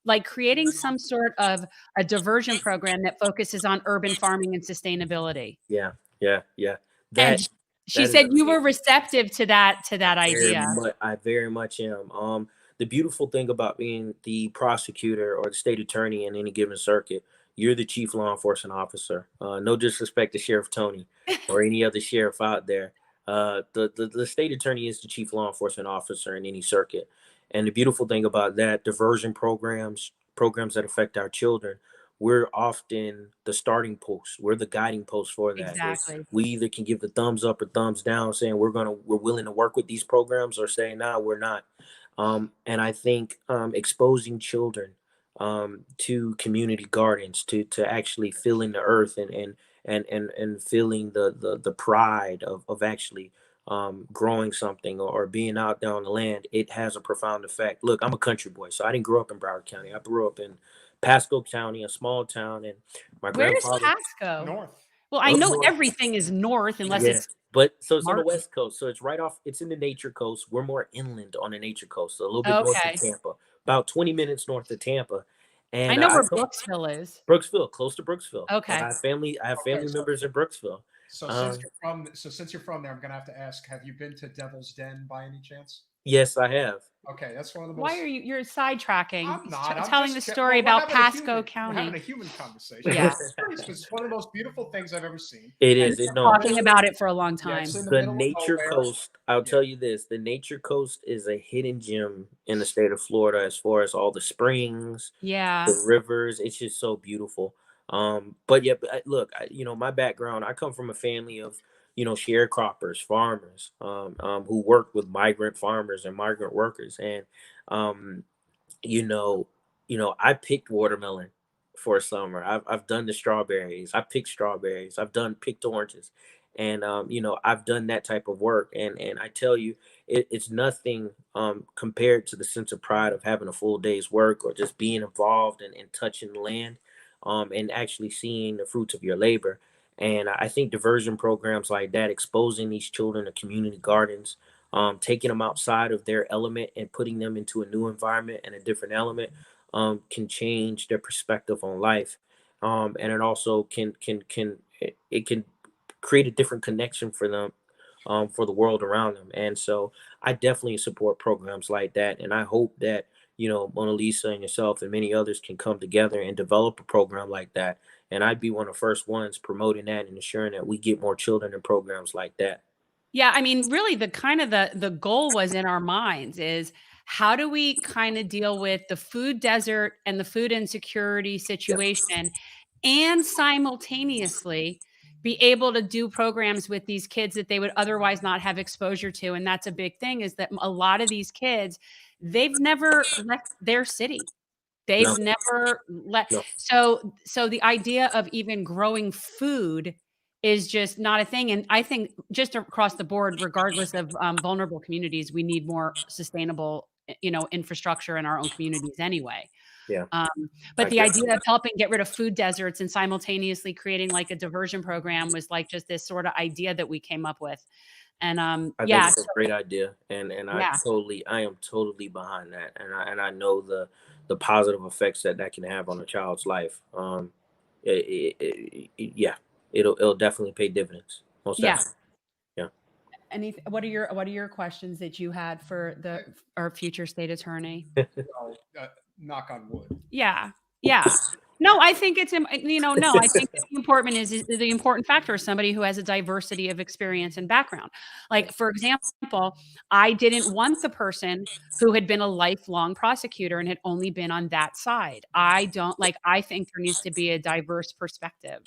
like creating some sort of a diversion program that focuses on urban farming and sustainability. Yeah. Yeah. Yeah. And That she that is said you were amazing. receptive to that Very idea. much, I very much am. The beautiful thing about being the prosecutor or the state attorney in any given circuit, you're the chief law enforcement officer. No disrespect to Sheriff Tony or any other sheriff out there. The state attorney is the chief law enforcement officer in any circuit. And the beautiful thing about that, diversion programs that affect our children, we're often the starting post. We're the guiding post for that. Exactly. We either can give the thumbs up or thumbs down, saying we're willing to work with these programs, or saying no, we're not. And I think exposing children to community gardens, to actually feeling the earth and feeling the pride of actually growing something, or being out there on the land, it has a profound effect. Look, I'm a country boy, so I didn't grow up in Broward County. I grew up in Pasco County, a small town, and my Where's grandfather Pasco? North. Well, I up know north. everything is north unless Yeah, it's but so it's on the Martin. west coast, so it's right off. It's in the nature coast. We're more inland on the nature coast, so a little bit north Okay. of Tampa, about 20 minutes north of Tampa. I And know where Brooksville is. Brooksville, close to Brooksville. Okay. I have family Okay, so- members in Brooksville. So since you're from there, I'm gonna have to ask: have you been to Devil's Den by any chance? Yes, I have. Okay, that's one of the most. Why are you're sidetracking? I'm not. I'm telling the just story well, we're about having a Pasco human- County. We're having a human conversation. Yeah. It's one of the most beautiful things I've ever seen. It And is. we've It been no. talking about it for a long Yeah, time. it's in the The middle of nature nowhere. coast. I'll tell you this: the nature coast is a hidden gem in the state of Florida, as far as all the springs, Yeah. the rivers. It's just so beautiful. But yeah, look, my background, I come from a family of, sharecroppers, farmers, who work with migrant farmers and migrant workers. And, um, you know, I picked watermelon for a summer. I've done the strawberries. I picked strawberries. I've done picked oranges. And, I've done that type of work. And I tell you, it's nothing compared to the sense of pride of having a full day's work, or just being involved and touching the land, and actually seeing the fruits of your labor. And I think diversion programs like that, exposing these children to community gardens, taking them outside of their element and putting them into a new environment and a different element, can change their perspective on life. And it also it can create a different connection for them, for the world around them. And so I definitely support programs like that. And I hope that, Mona Lisa and yourself and many others can come together and develop a program like that. And I'd be one of the first ones promoting that and ensuring that we get more children in programs like that. Yeah, I mean, really the kind of the goal was in our minds is how do we kind of deal with the food desert and the food insecurity situation and simultaneously be able to do programs with these kids that they would otherwise not have exposure to. And that's a big thing, is that a lot of these kids, they've never left their city. No, They've never let no, so the idea of even growing food is just not a thing. And I think just across the board, regardless of vulnerable communities, we need more sustainable, infrastructure in our own communities anyway. yeah, Um, I but the get idea of helping get rid of food deserts and simultaneously creating like a diversion program was like just this sort of idea that we came up with. And I think yeah, it's a great idea, and yeah. I am totally behind that, and I know the positive effects that can have on a child's life. Yeah, it'll definitely pay dividends, most Yeah. definitely. Yeah. What are your questions that you had for our future state attorney? Well, knock on wood. Yeah. Yeah. No, I think it's, no, I think that the the important factor is somebody who has a diversity of experience and background. Like, for example, I didn't want the person who had been a lifelong prosecutor and had only been on that side. I think there needs to be a diverse perspective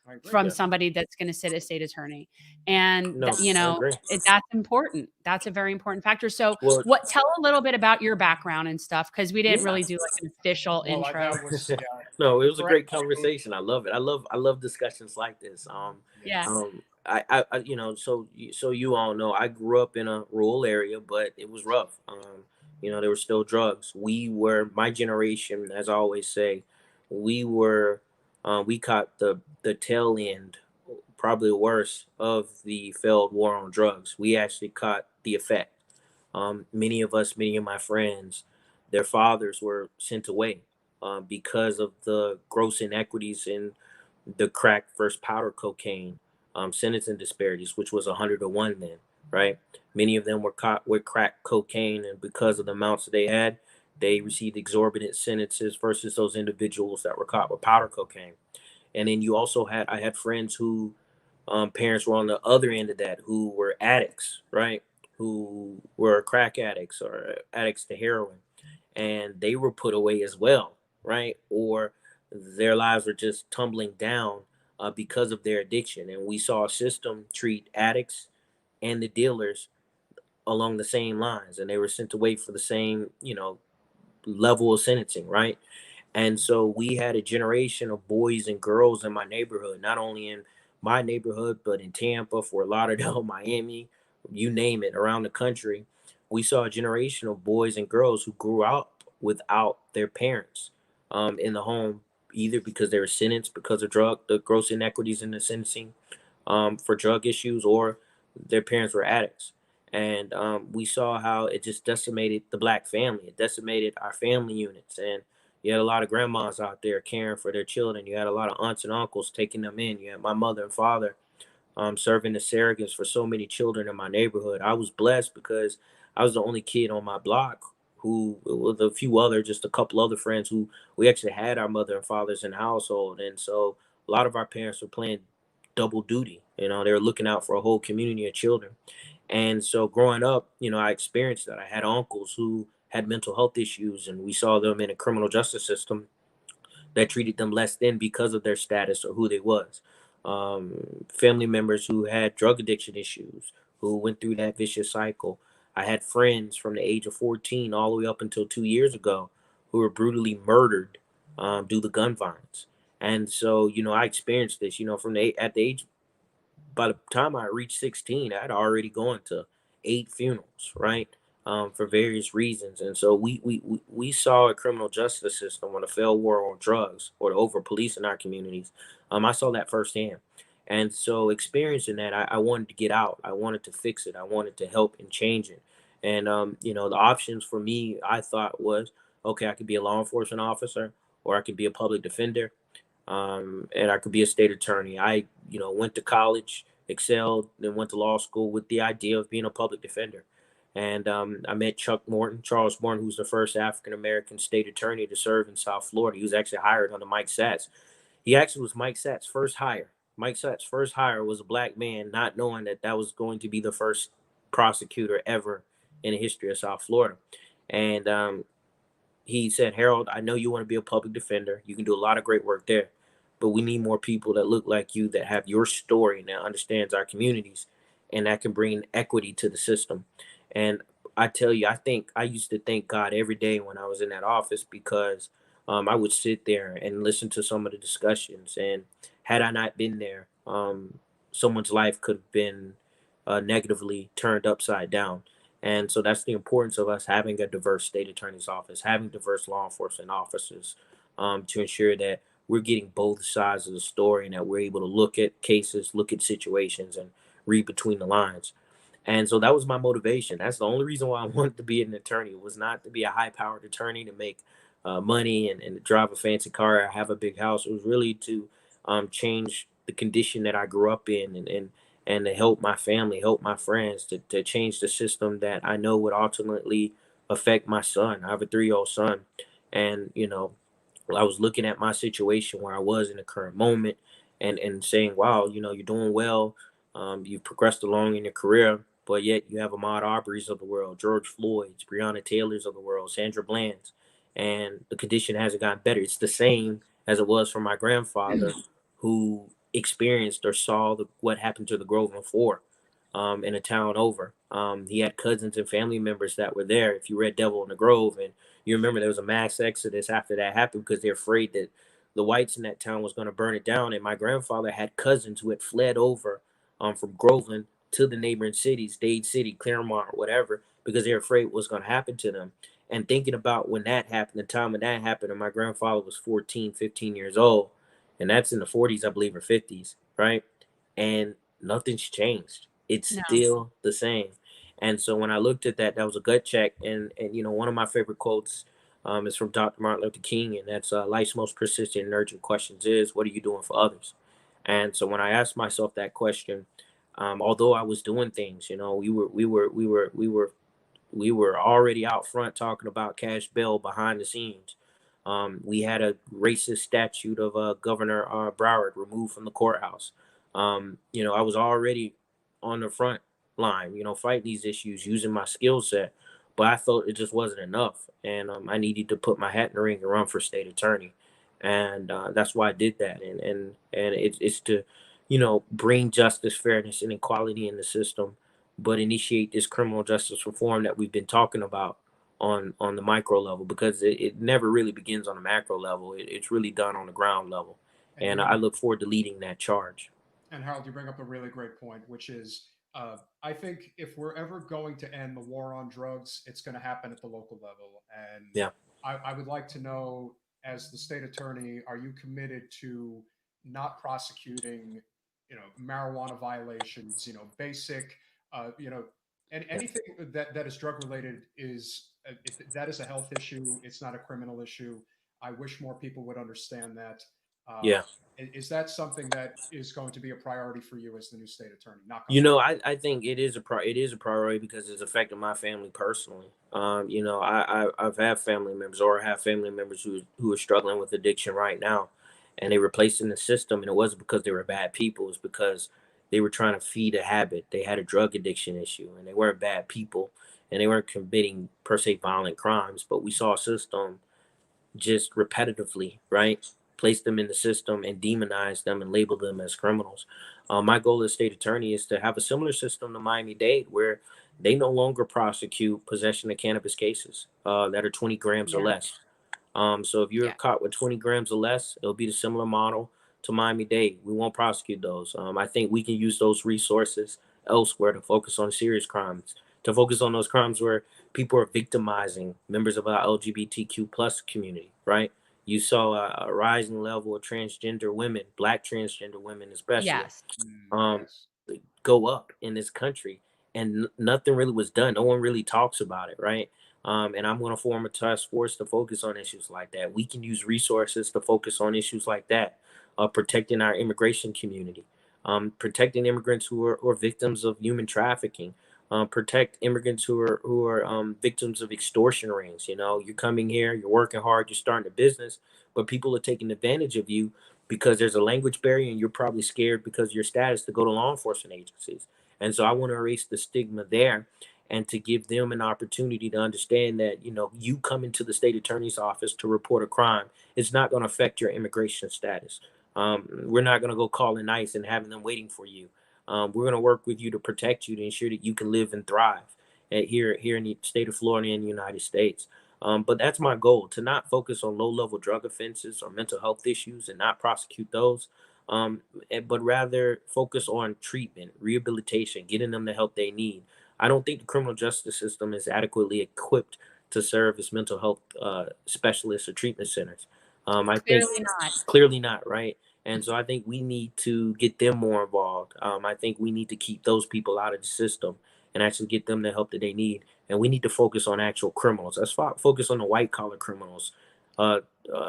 I agree. from Yeah. somebody that's going to sit as state attorney. And No, I agree. that's important. That's a very important factor. So Well, tell a little bit about your background and stuff, because we didn't Yeah. really do like an official Well, intro. that was, yeah. No, it was a Correct. great conversation. I love it. I love discussions like this. Yeah. you know, so you all know, I grew up in a rural area, but it was rough. You know, there were still drugs. My generation, as I always say, we were, we caught the tail end, probably worse, of the failed war on drugs. We actually caught the effect. Many of my friends, their fathers were sent away because of the gross inequities in the crack versus powder cocaine sentencing disparities, which was 100 to 1 then, right? Many of them were caught with crack cocaine, and because of the amounts that they had, they received exorbitant sentences versus those individuals that were caught with powder cocaine. And then I had friends who parents were on the other end of that, who were addicts, right? Who were crack addicts or addicts to heroin, and they were put away as well, right? Or their lives were just tumbling down because of their addiction. And we saw a system treat addicts and the dealers along the same lines, and they were sent away for the same, you know, level of sentencing, right? And so we had a generation of boys and girls in my neighborhood, not only in my neighborhood, but in Tampa, Fort Lauderdale, Miami, you name it, around the country. We saw a generation of boys and girls who grew up without their parents in the home, either because they were sentenced because of the gross inequities in the sentencing for drug issues, or their parents were addicts. And we saw how it just decimated the Black family. It decimated our family units. And you had a lot of grandmas out there caring for their children. You had a lot of aunts and uncles taking them in. You had my mother and father serving as surrogates for so many children in my neighborhood. I was blessed because I was the only kid on my block who, with just a couple other friends who we actually had our mother and fathers in the household. And so a lot of our parents were playing double duty. You know, they were looking out for a whole community of children. And so growing up, you know, I experienced that. I had uncles who had mental health issues, and we saw them in a criminal justice system that treated them less than because of their status or who they was. Family members who had drug addiction issues, who went through that vicious cycle. I had friends from the age of 14 all the way up until 2 years ago who were brutally murdered due to gun violence. And so, you know, I experienced this, you know, at the age, by the time I reached 16, I'd already gone to 8 funerals, right? For various reasons. And so we saw a criminal justice system on a failed war on drugs or the over police in our communities. I saw that firsthand. And so experiencing that, I wanted to get out. I wanted to fix it. I wanted to help and change it. And, you know, the options for me, I thought was, okay, I could be a law enforcement officer, or I could be a public defender, and I could be a state attorney. I, you know, went to college, excelled, then went to law school with the idea of being a public defender. And I met Charles Morton, who's the first African American state attorney to serve in South Florida. He was actually hired under Mike Satz. He actually was Mike Satz's first hire. Mike Satz's first hire was a Black man, not knowing that that was going to be the first prosecutor ever in the history of South Florida. And he said, Harold, I know you want to be a public defender. You can do a lot of great work there, but we need more people that look like you, that have your story and that understands our communities, and that can bring equity to the system. And I tell you, I used to thank God every day when I was in that office, because I would sit there and listen to some of the discussions. And had I not been there, someone's life could have been negatively turned upside down. And so that's the importance of us having a diverse state attorney's office, having diverse law enforcement officers, to ensure that we're getting both sides of the story, and that we're able to look at cases, look at situations, and read between the lines. And so that was my motivation. That's the only reason why I wanted to be an attorney. It was not to be a high-powered attorney to make money and to drive a fancy car or have a big house. It was really to change the condition that I grew up in, and to help my family, help my friends, to change the system that I know would ultimately affect my son. I have a 3-year-old son. And, you know, I was looking at my situation where I was in the current moment, and saying, wow, you know, you're doing well. You've progressed along in your career, but yet you have Ahmaud Arbery's of the world, George Floyd's, Breonna Taylor's of the world, Sandra Bland's, and the condition hasn't gotten better. It's the same as it was for my grandfather, who experienced or saw what happened to the Groveland Four in a town over. He had cousins and family members that were there. If you read Devil in the Grove, and you remember, there was a mass exodus after that happened, because they're afraid that the whites in that town was going to burn it down. And my grandfather had cousins who had fled over from Groveland to the neighboring cities, Dade City, Claremont, or whatever, because they're afraid what's going to happen to them. And thinking about when that happened, the time when that happened, and my grandfather was 14, 15 years old, and that's in the 40s, I believe, or 50s, right? And nothing's changed. It's No. still the same. And so when I looked at that, that was a gut check. And you know, one of my favorite quotes is from Dr. Martin Luther King, and that's life's most persistent and urgent questions is, what are you doing for others? And so when I asked myself that question, although I was doing things, you know, we were already out front talking about cash bail behind the scenes. We had a racist statute of Governor Broward removed from the courthouse. You know, I was already on the front line, you know, fighting these issues using my skill set, but I felt it just wasn't enough, and I needed to put my hat in the ring and run for state attorney, and that's why I did that, and it's to, you know, bring justice, fairness, and equality in the system, but initiate this criminal justice reform that we've been talking about on the micro level, because it never really begins on the macro level. It's really done on the ground level, and I look forward to leading that charge. And Harold, you bring up a really great point, which is I think if we're ever going to end the war on drugs, it's going to happen at the local level. And Yeah. I would like to know, as the state attorney, are you committed to not prosecuting, marijuana violations, basic, you know, and anything that is drug related is that is a health issue. It's not a criminal issue. I wish more people would understand that. Uh, Yeah. is that something that is going to be a priority for you as the new state attorney? Knock on You know, wood. I think it is a priority because it's affecting my family personally. You know, I've had family members, or have family members who are struggling with addiction right now, and they were placed in the system, and it wasn't because they were bad people. It's because they were trying to feed a habit. They had a drug addiction issue, and they weren't bad people, and they weren't committing per se violent crimes. But we saw a system just repetitively, right? Place them in the system and demonize them and label them as criminals. My goal as state attorney is to have a similar system to Miami-Dade, where they no longer prosecute possession of cannabis cases that are 20 grams or Yeah. less. So if you're Yeah. caught with 20 grams or less, it'll be the similar model to Miami-Dade. We won't prosecute those. I think we can use those resources elsewhere to focus on serious crimes, to focus on those crimes where people are victimizing members of our LGBTQ plus community, right? You saw a rising level of transgender women, Black transgender women especially, Yes. um, Yes. go up in this country, and nothing really was done. No one really talks about it, right? And I'm going to form a task force to focus on issues like that. We can use resources to focus on issues like that, protecting our immigration community, protecting immigrants who are victims of human trafficking, protect immigrants who are victims of extortion rings. You know, you're coming here, you're working hard, you're starting a business, but people are taking advantage of you because there's a language barrier, and you're probably scared because of your status to go to law enforcement agencies. And so I want to erase the stigma there, and to give them an opportunity to understand that, you know, you come into the state attorney's office to report a crime, it's not going to affect your immigration status. We're not going to go calling ICE and having them waiting for you. We're going to work with you to protect you, to ensure that you can live and thrive here in the state of Florida and the United States. But that's my goal, to not focus on low-level drug offenses or mental health issues and not prosecute those, but rather focus on treatment, rehabilitation, getting them the help they need. I don't think the criminal justice system is adequately equipped to serve as mental health specialists or treatment centers. I think Clearly not. clearly not, right? And so I think we need to get them more involved. I think we need to keep those people out of the system and actually get them the help that they need. And we need to focus on actual criminals. Let's focus on the white collar criminals uh,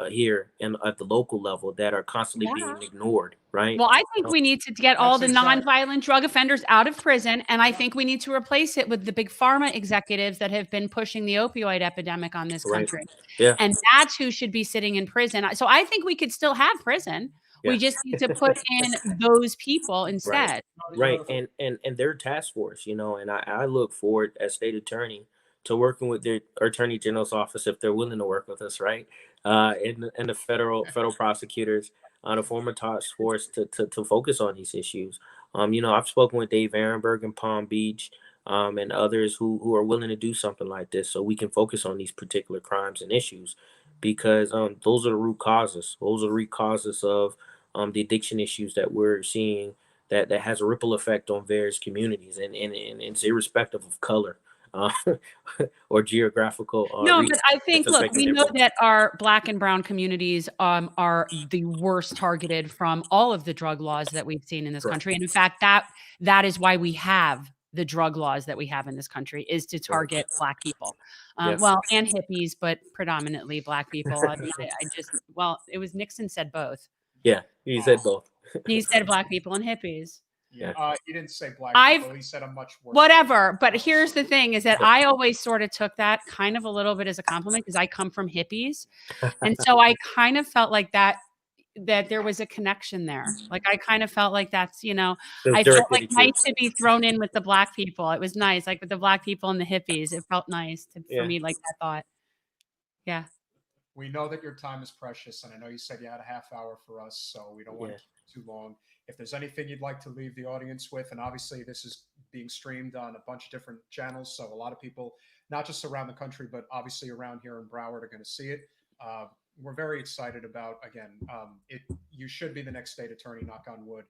here and at the local level that are constantly Yeah. being ignored, right? Well, I think we need to get all That's the exact. nonviolent drug offenders out of prison, and I think we need to replace it with the big pharma executives that have been pushing the opioid epidemic on this Right. country. Yeah. And that's who should be sitting in prison. So I think we could still have prison. Yeah. We just need to put in those people Right. instead. Right. And their task force, you know, and I look forward as state attorney to working with their attorney general's office if they're willing to work with us, right? And the federal prosecutors on a former task force to focus on these issues. You know, I've spoken with Dave Ehrenberg in Palm Beach, and others who are willing to do something like this, so we can focus on these particular crimes and issues, because those are the root causes. Those are the root causes of the addiction issues that we're seeing, that has a ripple effect on various communities, and it's irrespective of color uh, or geographical No, region. but I think, It's look, affecting we know everyone. that our Black and brown communities are the worst targeted from all of the drug laws that we've seen in this Correct. country. And in fact, that is why we have the drug laws that we have in this country, is to target Black people. Yeah. Well, and hippies, but predominantly Black people. I mean, well, it was Nixon said both. Yeah, he said both. He said Black people and hippies. Yeah, he didn't say black I've- people. He said a much worse. Whatever. But here's the thing is that I always sort of took that kind of a little bit as a compliment because I come from hippies. And so I kind of felt like that there was a connection there. Like I kind of felt like that's, It was I felt directed like at you. nice to be thrown in with the Black people. It was nice. Like with the Black people and the hippies. It felt nice for me, like that thought. Yeah. We know that your time is precious, and I know you said you had a half hour for us, so we don't want to keep it too long. If there's anything you'd like to leave the audience with, and obviously this is being streamed on a bunch of different channels, so a lot of people, not just around the country, but obviously around here in Broward, are going to see it. We're very excited about, again, you should be the next state attorney, knock on wood.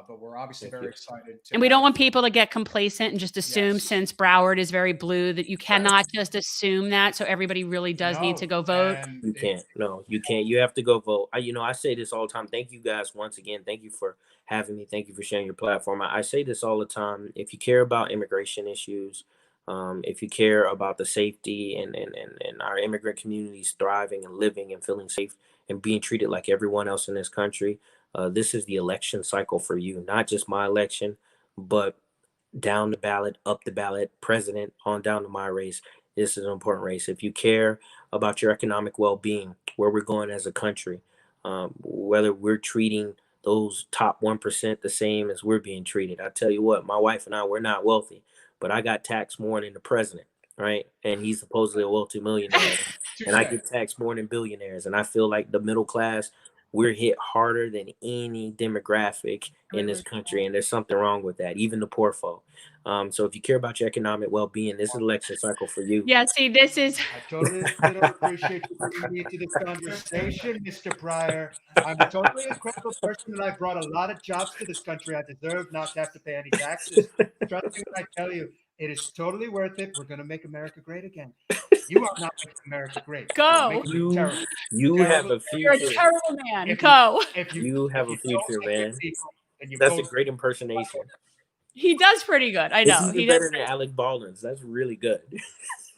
But we're obviously very excited. And we don't want people to get complacent and just assume, since Broward is very blue, that you cannot just assume that. So everybody really does need to go vote. You can't. No, you can't. You have to go vote. I say this all the time. Thank you guys once again. Thank you for having me. Thank you for sharing your platform. I say this all the time. If you care about immigration issues, if you care about the safety and our immigrant communities thriving and living and feeling safe and being treated like everyone else in this country, this is the election cycle for you. Not just my election, but down the ballot, up the ballot, president, on down to my race. This is an important race. If you care about your economic well-being, where we're going as a country, whether we're treating those top 1% the same as we're being treated. I tell you what, my wife and I, we're not wealthy, but I got taxed more than the president, right? And he's supposedly a wealthy millionaire. And I get taxed more than billionaires. And I feel like the middle class, we're hit harder than any demographic in this country. And there's something wrong with that, even the poor folk. So if you care about your economic well-being, this is an election cycle for you. Yeah, see, this is... I totally appreciate you bringing me into this conversation, Mr. Pryor. I'm a totally incredible person, and I brought a lot of jobs to this country. I deserve not to have to pay any taxes. Trust me when I tell you, it is totally worth it. We're going to make America great again. You are not making America great. Go. You have a future. You're a terrible man. Go. You have a future, man. That's a great impersonation. He does pretty good. I know. It's even better than Alec Baldwin's. That's really good.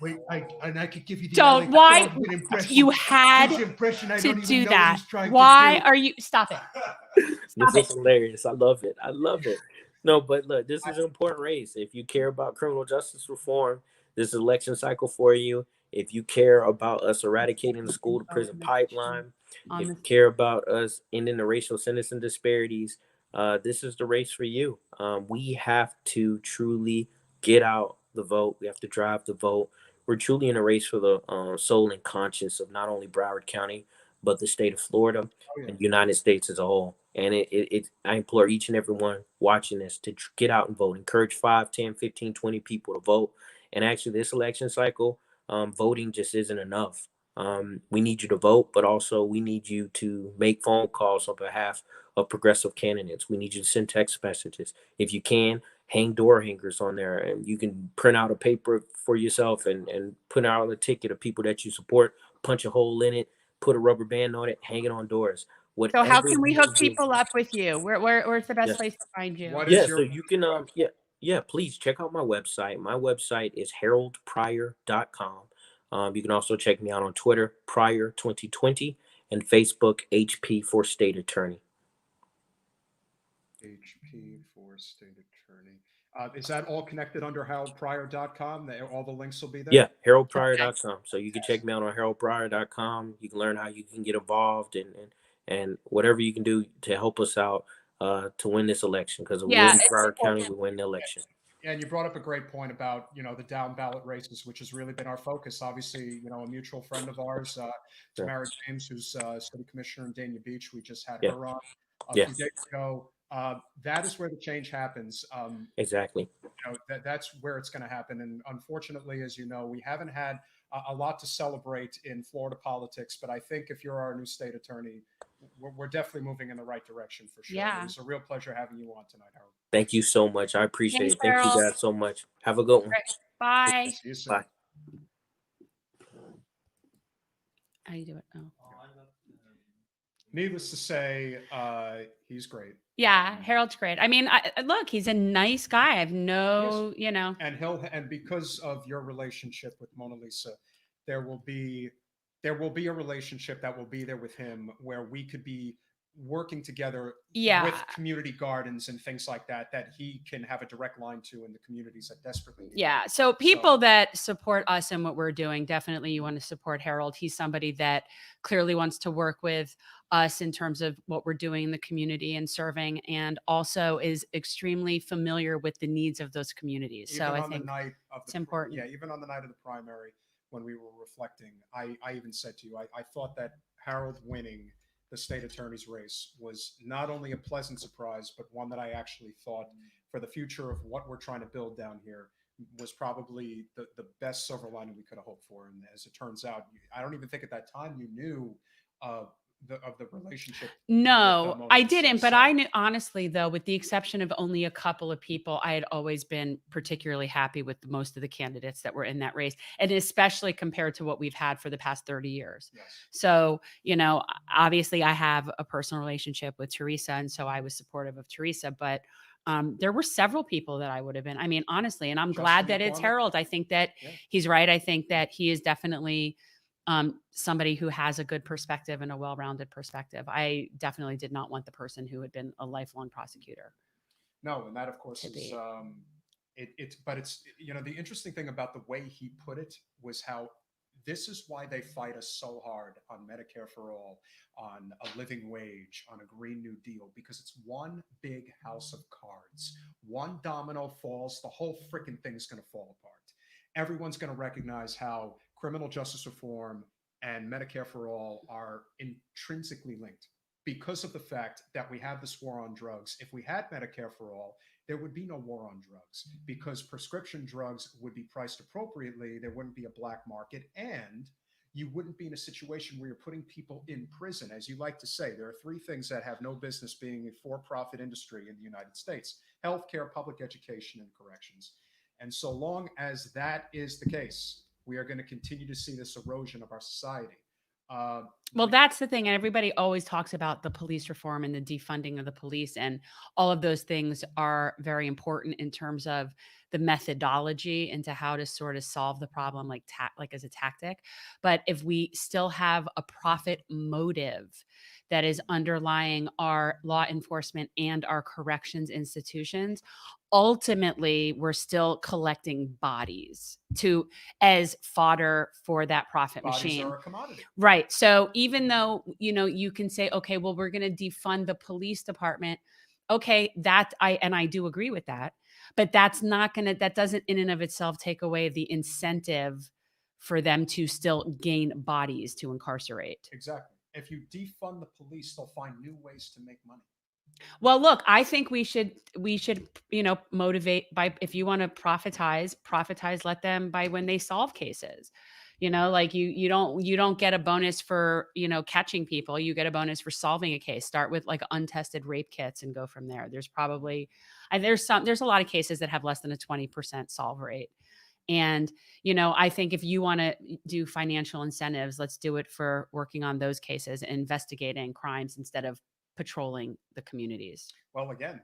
Wait, I could give you the Don't. Why impression. you had to do that? Why are you? Stop it. This is hilarious. I love it. I love it. No, but look, this is an important race. If you care about criminal justice reform, this is election cycle for you. If you care about us eradicating the school to prison pipeline, if you care about us ending the racial sentencing disparities, this is the race for you. We have to truly get out the vote. We have to drive the vote. We're truly in a race for the soul and conscience of not only Broward County, but the state of Florida and the United States as a whole. And I implore each and every one watching this to get out and vote. Encourage 5, 10, 15, 20 people to vote. And actually, this election cycle, voting just isn't enough. We need you to vote, but also we need you to make phone calls on behalf of progressive candidates. We need you to send text messages. If you can, hang door hangers on there, and you can print out a paper for yourself and put out a ticket of people that you support, punch a hole in it, put a rubber band on it, hang it on doors. So how can we hook people up with you? Where's the best place to find you? So you can please check out my website. My website is haroldpryor.com. You can also check me out on Twitter, Pryor2020, and Facebook, HP for State Attorney. HP for State Attorney. Is that all connected under haroldpryor.com? All the links will be there? Yeah, haroldpryor.com. So you can check me out on haroldpryor.com. You can learn how you can get involved and whatever you can do to help us out to win this election. Because we win Broward County, we win the election. And you brought up a great point about, the down ballot races, which has really been our focus. Obviously, a mutual friend of ours, Tamara James, who's city commissioner in Dania Beach. We just had her on a few days ago. That is where the change happens. Exactly. That's where it's going to happen. And unfortunately, as you know, we haven't had a lot to celebrate in Florida politics. But I think if you're our new state attorney, we're definitely moving in the right direction for sure. Yeah. It was a real pleasure having you on tonight, Harold. Thank you so much. I appreciate Thanks, it. Thank you Harold. guys so much. Have a good one. Right. Bye. See you soon. Bye. How you do it? Oh. Needless to say, he's great. Yeah, Harold's great. I mean, look, he's a nice guy. I've no, you know. And because of your relationship with Mona Lisa, there will be a relationship that will be there with him where we could be working together Yeah. with community gardens and things like that he can have a direct line to in the communities that desperately need Yeah. it. So people that support us and what we're doing, definitely you want to support Harold. He's somebody that clearly wants to work with us in terms of what we're doing in the community and serving, and also is extremely familiar with the needs of those communities. Even so I on think the night of it's important. Yeah, even on the night of the primary, when we were reflecting, I even said to you, I thought that Harold winning the state attorney's race was not only a pleasant surprise, but one that I actually thought for the future of what we're trying to build down here was probably the best silver lining we could have hoped for. And as it turns out, I don't even think at that time you knew of the relationship. No, Mona I Lisa. didn't. But So- I knew, honestly, though, with the exception of only a couple of people, I had always been particularly happy with most of the candidates that were in that race, and especially compared to what we've had for the past 30 years. Yes. So, you know, obviously I have a personal relationship with Teresa, and so I was supportive of Teresa, but there were several people that I would have been. I mean, honestly, and I'm Justin glad that it's McCormick. Harold. I think that Yeah. he's right. I think that he is definitely somebody who has a good perspective and a well-rounded perspective. I definitely did not want the person who had been a lifelong prosecutor. No, and that of course To is be. it's you know, the interesting thing about the way he put it was how this is why they fight us so hard on Medicare for all, on a living wage, on a Green New Deal, because it's one big house of cards. One domino falls, the whole freaking thing's going to fall apart. Everyone's going to recognize how criminal justice reform and Medicare for all are intrinsically linked because of the fact that we have this war on drugs. If we had Medicare for all, there would be no war on drugs because prescription drugs would be priced appropriately. There wouldn't be a black market, and you wouldn't be in a situation where you're putting people in prison. As you like to say, there are three things that have no business being a for-profit industry in the United States: healthcare, public education, and corrections. And so long as that is the case, we are going to continue to see this erosion of our society. Well, that's the thing. And everybody always talks about the police reform and the defunding of the police. And all of those things are very important in terms of the methodology into how to sort of solve the problem, like as a tactic. But if we still have a profit motive that is underlying our law enforcement and our corrections institutions, ultimately we're still collecting bodies as fodder for that profit bodies machine. are a commodity. Right. So even though, you know, you can say, okay, well, we're going to defund the police department. Okay, I do agree with that, but that doesn't in and of itself take away the incentive for them to still gain bodies to incarcerate. Exactly. If you defund the police, they'll find new ways to make money. Well, look, I think we should, you know, motivate by, if you want to profitize, let them by when they solve cases. You know, like you don't get a bonus for, you know, catching people. You get a bonus for solving a case. Start with like untested rape kits and go from there. There's probably, there's a lot of cases that have less than a 20% solve rate. And, you know, I think if you want to do financial incentives, let's do it for working on those cases and investigating crimes instead of patrolling the communities. Well, again,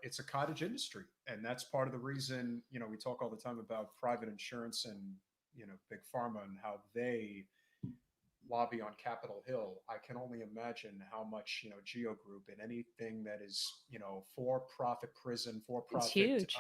it's a cottage industry, and that's part of the reason, you know, we talk all the time about private insurance and, you know, big pharma and how they lobby on Capitol Hill. I can only imagine how much, you know, Geo Group and anything that is, you know, for-profit prison, for-profit, huge.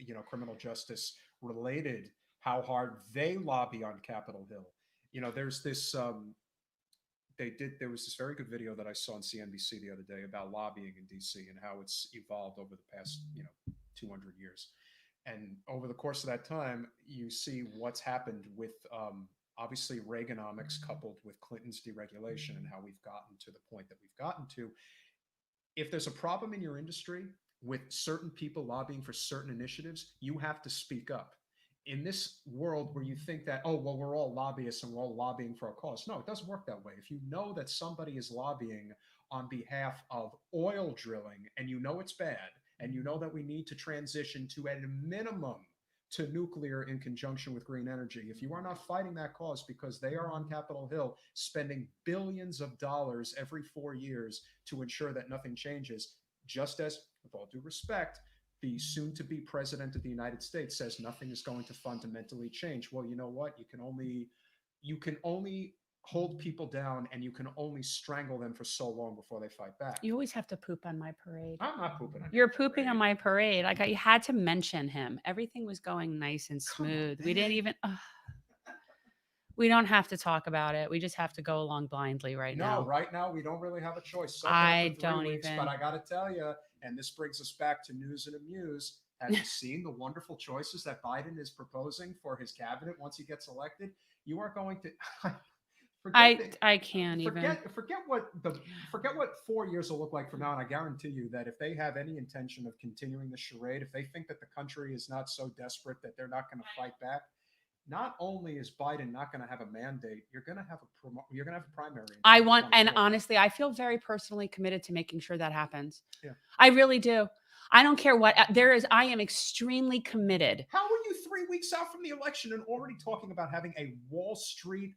You know, criminal justice related, how hard they lobby on Capitol Hill. You know, there's this there was this very good video that I saw on CNBC the other day about lobbying in DC and how it's evolved over the past, you know, 200 years. And over the course of that time, you see what's happened with obviously Reaganomics coupled with Clinton's deregulation and how we've gotten to the point that we've gotten to. If there's a problem in your industry with certain people lobbying for certain initiatives, you have to speak up. in this world where you think that, oh, well, we're all lobbyists and we're all lobbying for a cause. No, it doesn't work that way. If you know that somebody is lobbying on behalf of oil drilling and you know it's bad, and you know that we need to transition to at a minimum to nuclear in conjunction with green energy, if you are not fighting that cause because they are on Capitol Hill spending billions of dollars every 4 years to ensure that nothing changes, just as, with all due respect, the soon-to-be president of the United States says nothing is going to fundamentally change. Well, you know what? You can only hold people down, and you can only strangle them for so long before they fight back. You always have to poop on my parade. I'm not pooping on You're your pooping on parade. my parade. Like, you had to mention him. Everything was going nice and Come on, smooth. We didn't man. even. We don't have to talk about it. We just have to go along blindly right No, now. right now we don't really have a choice. Suck it up I for 3 don't weeks, even. But I got to tell you, and this brings us back to news and amuse. Have you seen the wonderful choices that Biden is proposing for his cabinet once he gets elected? You are going to. I can't even. Forget what 4 years will look like from now, and I guarantee you that if they have any intention of continuing the charade, if they think that the country is not so desperate that they're not going to fight back, not only is Biden not going to have a mandate, you're going to have a primary. I want, and 2024. honestly, I feel very personally committed to making sure that happens. Yeah. I really do. I don't care what there is. I am extremely committed. How are you 3 weeks out from the election and already talking about having a Wall Street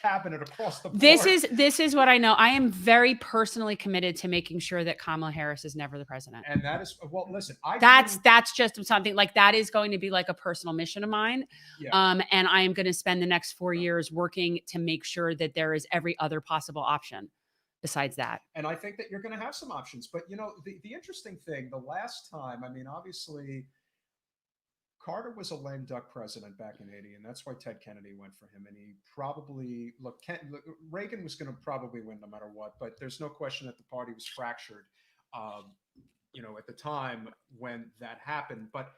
cabinet across the board? This is what I know. I am very personally committed to making sure that Kamala Harris is never the president. And that is, well, listen, that's just something like that is going to be like a personal mission of mine. Yeah. And I am going to spend the next 4 years working to make sure that there is every other possible option besides that. And I think that you're going to have some options. But, you know, the interesting thing, the last time, I mean, obviously, Carter was a lame duck president back in '80, and that's why Ted Kennedy went for him. And he probably, Reagan was going to probably win no matter what, but there's no question that the party was fractured, you know, at the time when that happened. But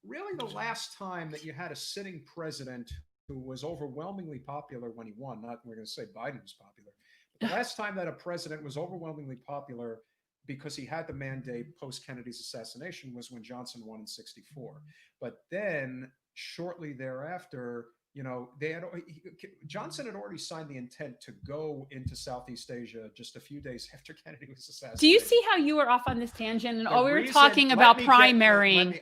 really the last time that you had a sitting president who was overwhelmingly popular when he won, not we're going to say Biden was popular, but the last time that a president was overwhelmingly popular because he had the mandate post Kennedy's assassination was when Johnson won in '64. But then shortly thereafter, you know, Johnson had already signed the intent to go into Southeast Asia just a few days after Kennedy was assassinated. Do you see how you were off on this tangent and we were talking about primarying?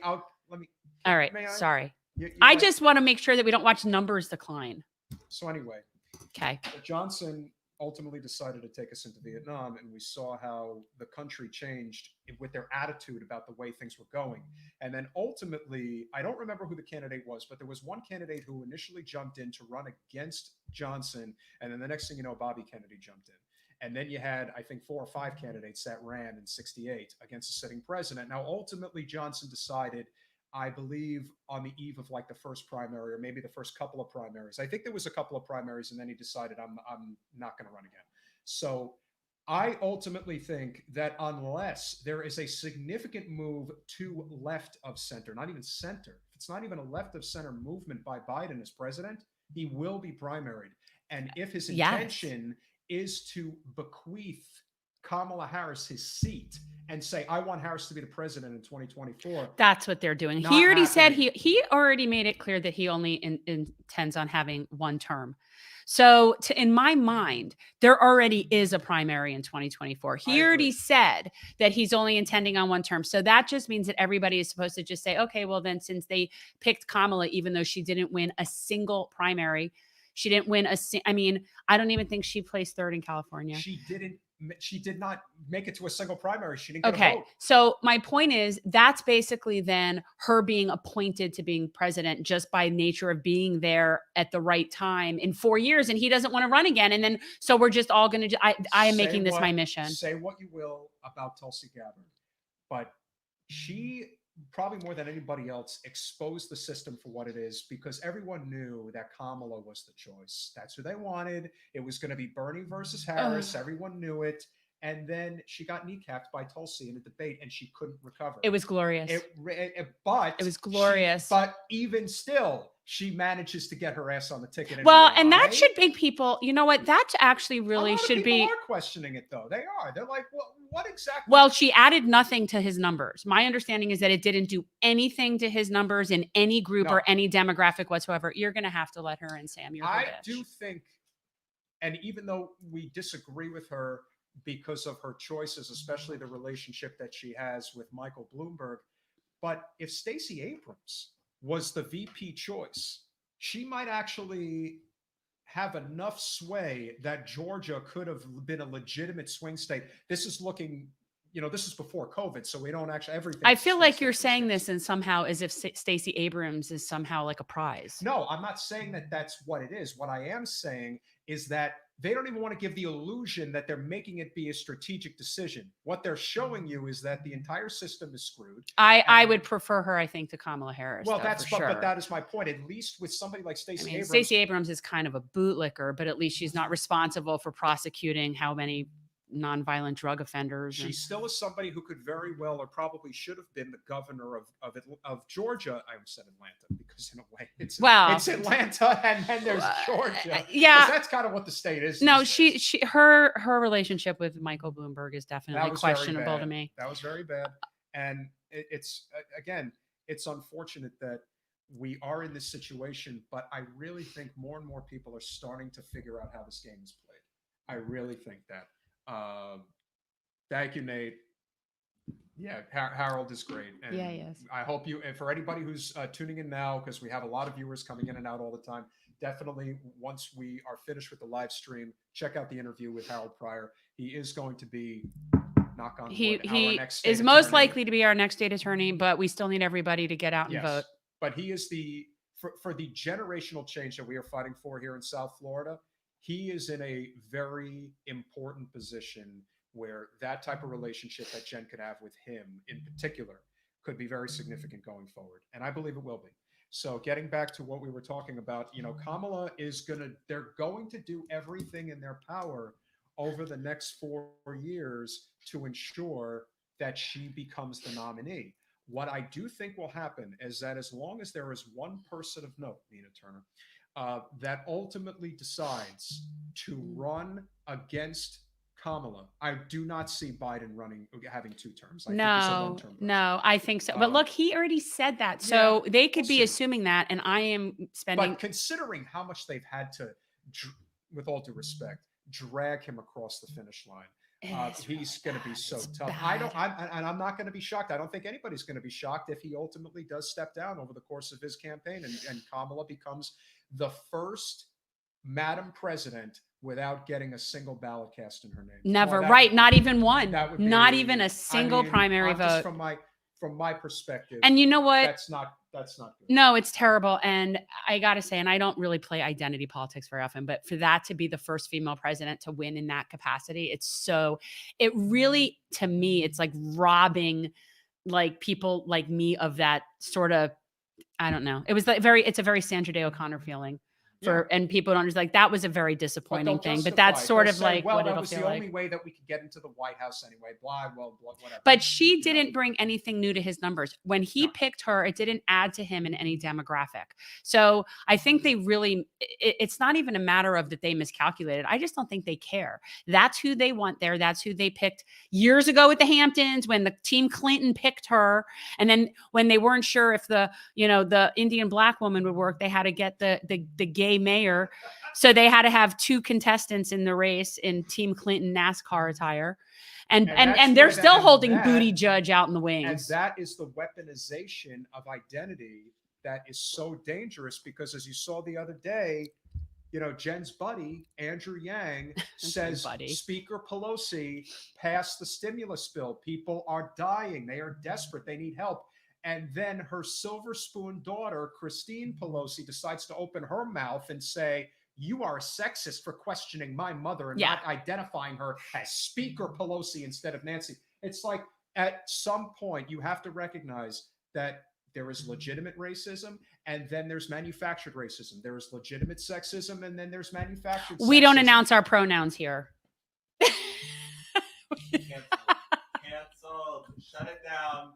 Let me. All right, may I? sorry. You I just want to make sure that we don't watch numbers decline. So anyway, Okay. Johnson ultimately decided to take us into Vietnam, and we saw how the country changed with their attitude about the way things were going. And then ultimately, I don't remember who the candidate was, but there was one candidate who initially jumped in to run against Johnson, and then the next thing you know, Bobby Kennedy jumped in. And then you had, I think, 4 or 5 candidates that ran in '68 against the sitting president. Now, ultimately, Johnson decided, I believe, on the eve of like the first primary or maybe the first couple of primaries. I think there was a couple of primaries, and then he decided, I'm not going to run again. So I ultimately think that unless there is a significant move to left of center, not even center, if it's not even a left of center movement by Biden as president, he will be primaried. And if his intention is to bequeath Kamala Harris his seat and say, I want Harris to be the president in 2024. That's what they're doing. Not He already said happening. he already made it clear that he only intends on having one term. So in my mind, there already is a primary in 2024. He already said that he's only intending on one term. So that just means that everybody is supposed to just say, okay, well then, since they picked Kamala, even though she didn't win a single primary, she didn't win I mean, I don't even think she placed 3rd in California. She did not make it to a single primary. She didn't get a vote. So my point is, that's basically then her being appointed to being president just by nature of being there at the right time in 4 years, and he doesn't want to run again. And then, so we're just all going to, I am making this my mission. Say what you will about Tulsi Gabbard, but she probably more than anybody else exposed the system for what it is, because everyone knew that Kamala was the choice. That's who they wanted. It was going to be Bernie versus Harris. Everyone knew it. And then she got kneecapped by Tulsi in a debate, and she couldn't recover. It was glorious. But it was glorious. But even still, she manages to get her ass on the ticket. Well, and that should make people, you know what? That actually really should be. People are questioning it, though. They are. They're like, well, what exactly? Well, she added nothing to his numbers. My understanding is that it didn't do anything to his numbers in any group No. or any demographic whatsoever. You're going to have to let her in, Sam. You're her I bitch. do think, and even though we disagree with her because of her choices, especially the relationship that she has with Michael Bloomberg, but if Stacey Abrams was the VP choice, she might actually have enough sway that Georgia could have been a legitimate swing state. This is looking, this is before COVID, so we don't actually everything. I feel like you're saying this and somehow as if Stacey Abrams is somehow like a prize. No, I'm not saying that that's what it is. What I am saying is that they don't even want to give the illusion that they're making it be a strategic decision. What they're showing you is that the entire system is screwed. I would prefer her, I think, to Kamala Harris. Well, though, that's for sure. but that is my point. At least with somebody like Stacey Abrams, Stacey Abrams is kind of a bootlicker, but at least she's not responsible for prosecuting how many nonviolent drug offenders. She still is somebody who could very well or probably should have been the governor of Georgia. I said Atlanta because in a way it's Atlanta and then there's Georgia. Yeah, that's kind of what the state is. No, her relationship with Michael Bloomberg is definitely questionable to me. That was very bad, and it's again, it's unfortunate that we are in this situation. But I really think more and more people are starting to figure out how this game is played. I really think that. Thank you, Nate. Yeah, Harold is great. And yeah, yes. I hope you, and for anybody who's tuning in now, because we have a lot of viewers coming in and out all the time, definitely once we are finished with the live stream, check out the interview with Harold Pryor. He is going to be, knock on wood, he next state is most attorney. likely to be our next state attorney, but we still need everybody to get out and vote. But he is for the generational change that we are fighting for here in South Florida. He is in a very important position where that type of relationship that Jen could have with him in particular could be very significant going forward. And I believe it will be. So getting back to what we were talking about, Kamala they're going to do everything in their power over the next 4 years to ensure that she becomes the nominee. What I do think will happen is that as long as there is one person of note, Nina Turner, that ultimately decides to run against Kamala, I do not see Biden having 2 terms. I think he's a one-term president. No, I think so. But look, he already said that. So they could be assuming that. And I am spending. But considering how much they've had to, with all due respect, drag him across the finish line, he's going to be so tough. I'm not going to be shocked. I don't think anybody's going to be shocked if he ultimately does step down over the course of his campaign and Kamala becomes the first Madam President without getting a single ballot cast in her name. Never, right? Not even one. Not even a single primary vote. From my perspective. And you know what? That's not good. No, it's terrible. And I got to say, and I don't really play identity politics very often, but for that to be the first female president to win in that capacity, it really, to me, it's like robbing like people like me of that sort of, I don't know. It was it's a very Sandra Day O'Connor feeling. And people don't understand, like that was a very disappointing thing, but that's sort of like what it'll feel like. Well, that was the only way that we could get into the White House anyway. Whatever. But she didn't bring anything new to his numbers. When he picked her, it didn't add to him in any demographic. So I think they really, it's not even a matter of that they miscalculated. I just don't think they care. That's who they want there. That's who they picked years ago with the Hamptons when the team Clinton picked her. And then when they weren't sure if the Indian black woman would work, they had to get the gay mayor. So they had to have 2 contestants in the race in Team Clinton NASCAR attire. And they're still holding Booty Judge out in the wings. And that is the weaponization of identity that is so dangerous because as you saw the other day, Jen's buddy, Andrew Yang, says Speaker Pelosi passed the stimulus bill. People are dying. They are desperate. They need help. And then her silver spoon daughter, Christine Pelosi, decides to open her mouth and say, you are a sexist for questioning my mother and not identifying her as Speaker Pelosi instead of Nancy. It's like at some point you have to recognize that there is legitimate racism and then there's manufactured racism. There is legitimate sexism and then there's manufactured sexism. We don't announce our pronouns here. Canceled. Shut it down.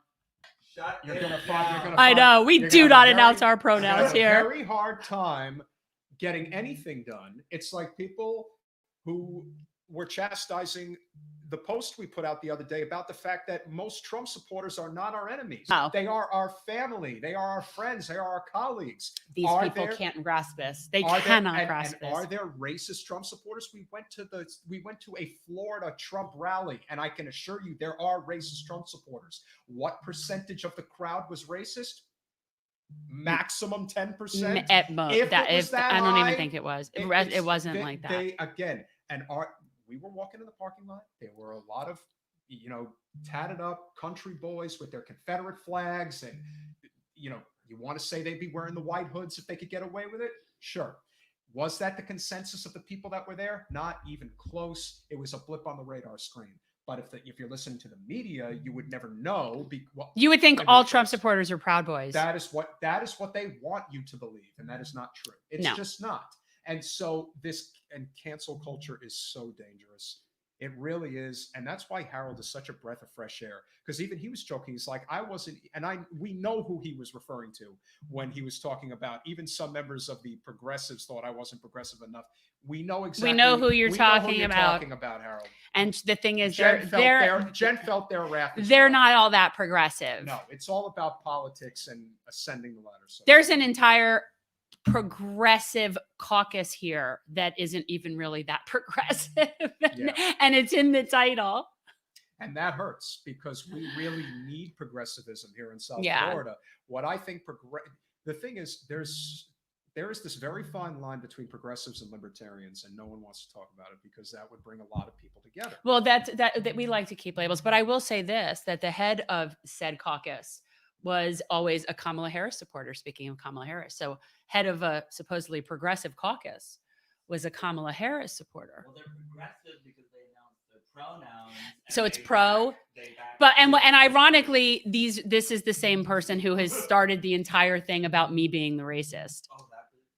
I know. We do not announce our pronouns here. Very hard time getting anything done. It's like people who were chastising the post we put out the other day about the fact that most Trump supporters are not our enemies. No. They are our family. They are our friends. They are our colleagues. These Are people there- can't grasp this. They Are there- cannot and grasp this. are there racist Trump supporters? We went to a Florida Trump rally, and I can assure you there are racist Trump supporters. What percentage of the crowd was racist? Maximum 10%. At most, If it was that I don't high, even think it was. it's- It wasn't like that. They again, we were walking in the parking lot. There were a lot of tatted up country boys with their Confederate flags, and you want to say they'd be wearing the white hoods if they could get away with it? Sure. Was that the consensus of the people that were there? Not even close. It was a blip on the radar screen. But if you're listening to the media, you would never know. You would think all Trump supporters are Proud Boys. That is what they want you to believe, and that is not true. It's just not. And so cancel culture is so dangerous. It really is. And that's why Harold is such a breath of fresh air. Because even he was joking. He's like, we know who he was referring to when he was talking about, even some members of the progressives thought I wasn't progressive enough. We know exactly. We know who you're talking about. Harold. And the thing is, Jen felt their wrath. They're not all that progressive. No, it's all about politics and ascending the ladder. So there's an entire progressive caucus here that isn't even really that progressive. And it's in the title. And that hurts because we really need progressivism here in South Yeah. Florida. What I think the thing is, there is this very fine line between progressives and libertarians, and no one wants to talk about it because that would bring a lot of people together. Well, that we like to keep labels, but I will say this, that the head of said caucus was always a Kamala Harris supporter, speaking of Kamala Harris. So head of a supposedly progressive caucus was a Kamala Harris supporter. Well, they're progressive because they announced their pronouns. So it's pro. And ironically, this is the same person who has started the entire thing about me being the racist.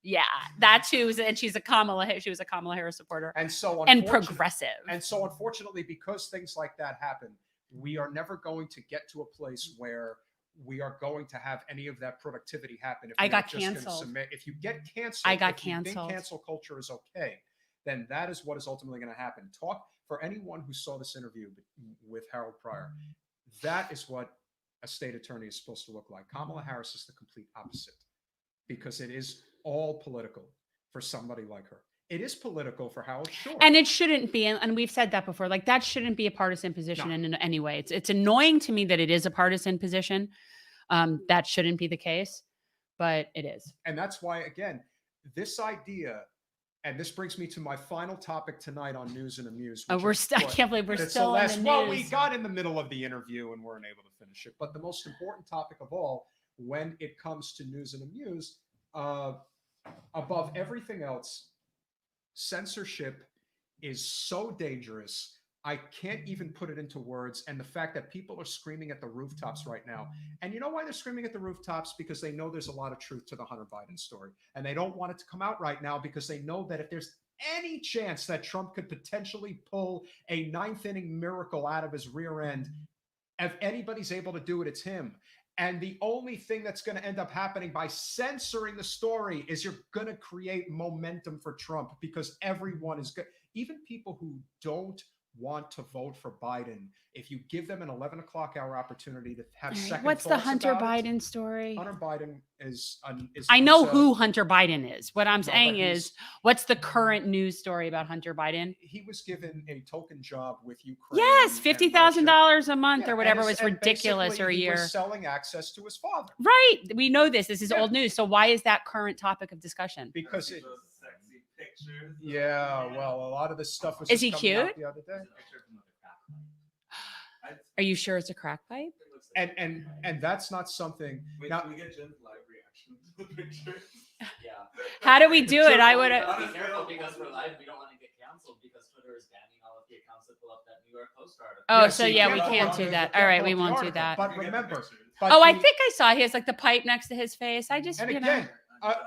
Yeah, that's who, and she was a Kamala Harris supporter, and so progressive. And so, unfortunately, because things like that happen, we are never going to get to a place where we are going to have any of that productivity happen. If I we are got just gonna canceled. if you get canceled, I got if you think canceled. cancel culture is okay, then that is what is ultimately going to happen. Talk for anyone who saw this interview with Harold Pryor. That is what a state attorney is supposed to look like. Kamala Harris is the complete opposite, because it is all political for somebody like her. It is political for Harold, sure. And it shouldn't be, and we've said that before, like that shouldn't be a partisan position in any way. It's annoying to me that it is a partisan position. That shouldn't be the case, but it is. And that's why, again, this idea, and this brings me to my final topic tonight on News and Amuse. I can't believe we're still in the news. Well, we got in the middle of the interview and weren't able to finish it. But the most important topic of all, when it comes to News and Amuse, above everything else, censorship is so dangerous. I can't even put it into words. And the fact that people are screaming at the rooftops right now. And you know why they're screaming at the rooftops? Because they know there's a lot of truth to the Hunter Biden story. And they don't want it to come out right now because they know that if there's any chance that Trump could potentially pull a ninth inning miracle out of his rear end, if anybody's able to do it, it's him. And the only thing that's going to end up happening by censoring the story is you're going to create momentum for Trump, because everyone is good. Even people who don't want to vote for Biden, if you give them an 11 o'clock hour opportunity to have second What's the thoughts Hunter about it, Biden story? Hunter Biden is I know who Hunter Biden is. What I'm saying is, what's the current news story about Hunter Biden? He was given a token job with Ukraine. Yes, and $50,000 a month Yeah, or whatever and was ridiculous, basically or a he year. was selling access to his father. Right. We know this. This is Yeah. old news. So why is that current topic of discussion? Because it, Those sexy pictures. yeah, well, a lot of this stuff was Is just he coming out cute? the other day. Are you sure it's a crack pipe? And that's not something. Wait, Now, can we get Jen's live reaction to the picture? Yeah. How do we do it? I would We have. gotta be careful because we're live. We don't want to get canceled because Twitter is banning all of the accounts that pull up that New York Post article. Oh, Yeah, so so you yeah, can't we pull can't up do the- that. you All right, can't we pull up won't the do that. But We get the remember, pictures. but Oh, I the- think I saw he has like the pipe next to his face. I just, And you know. again,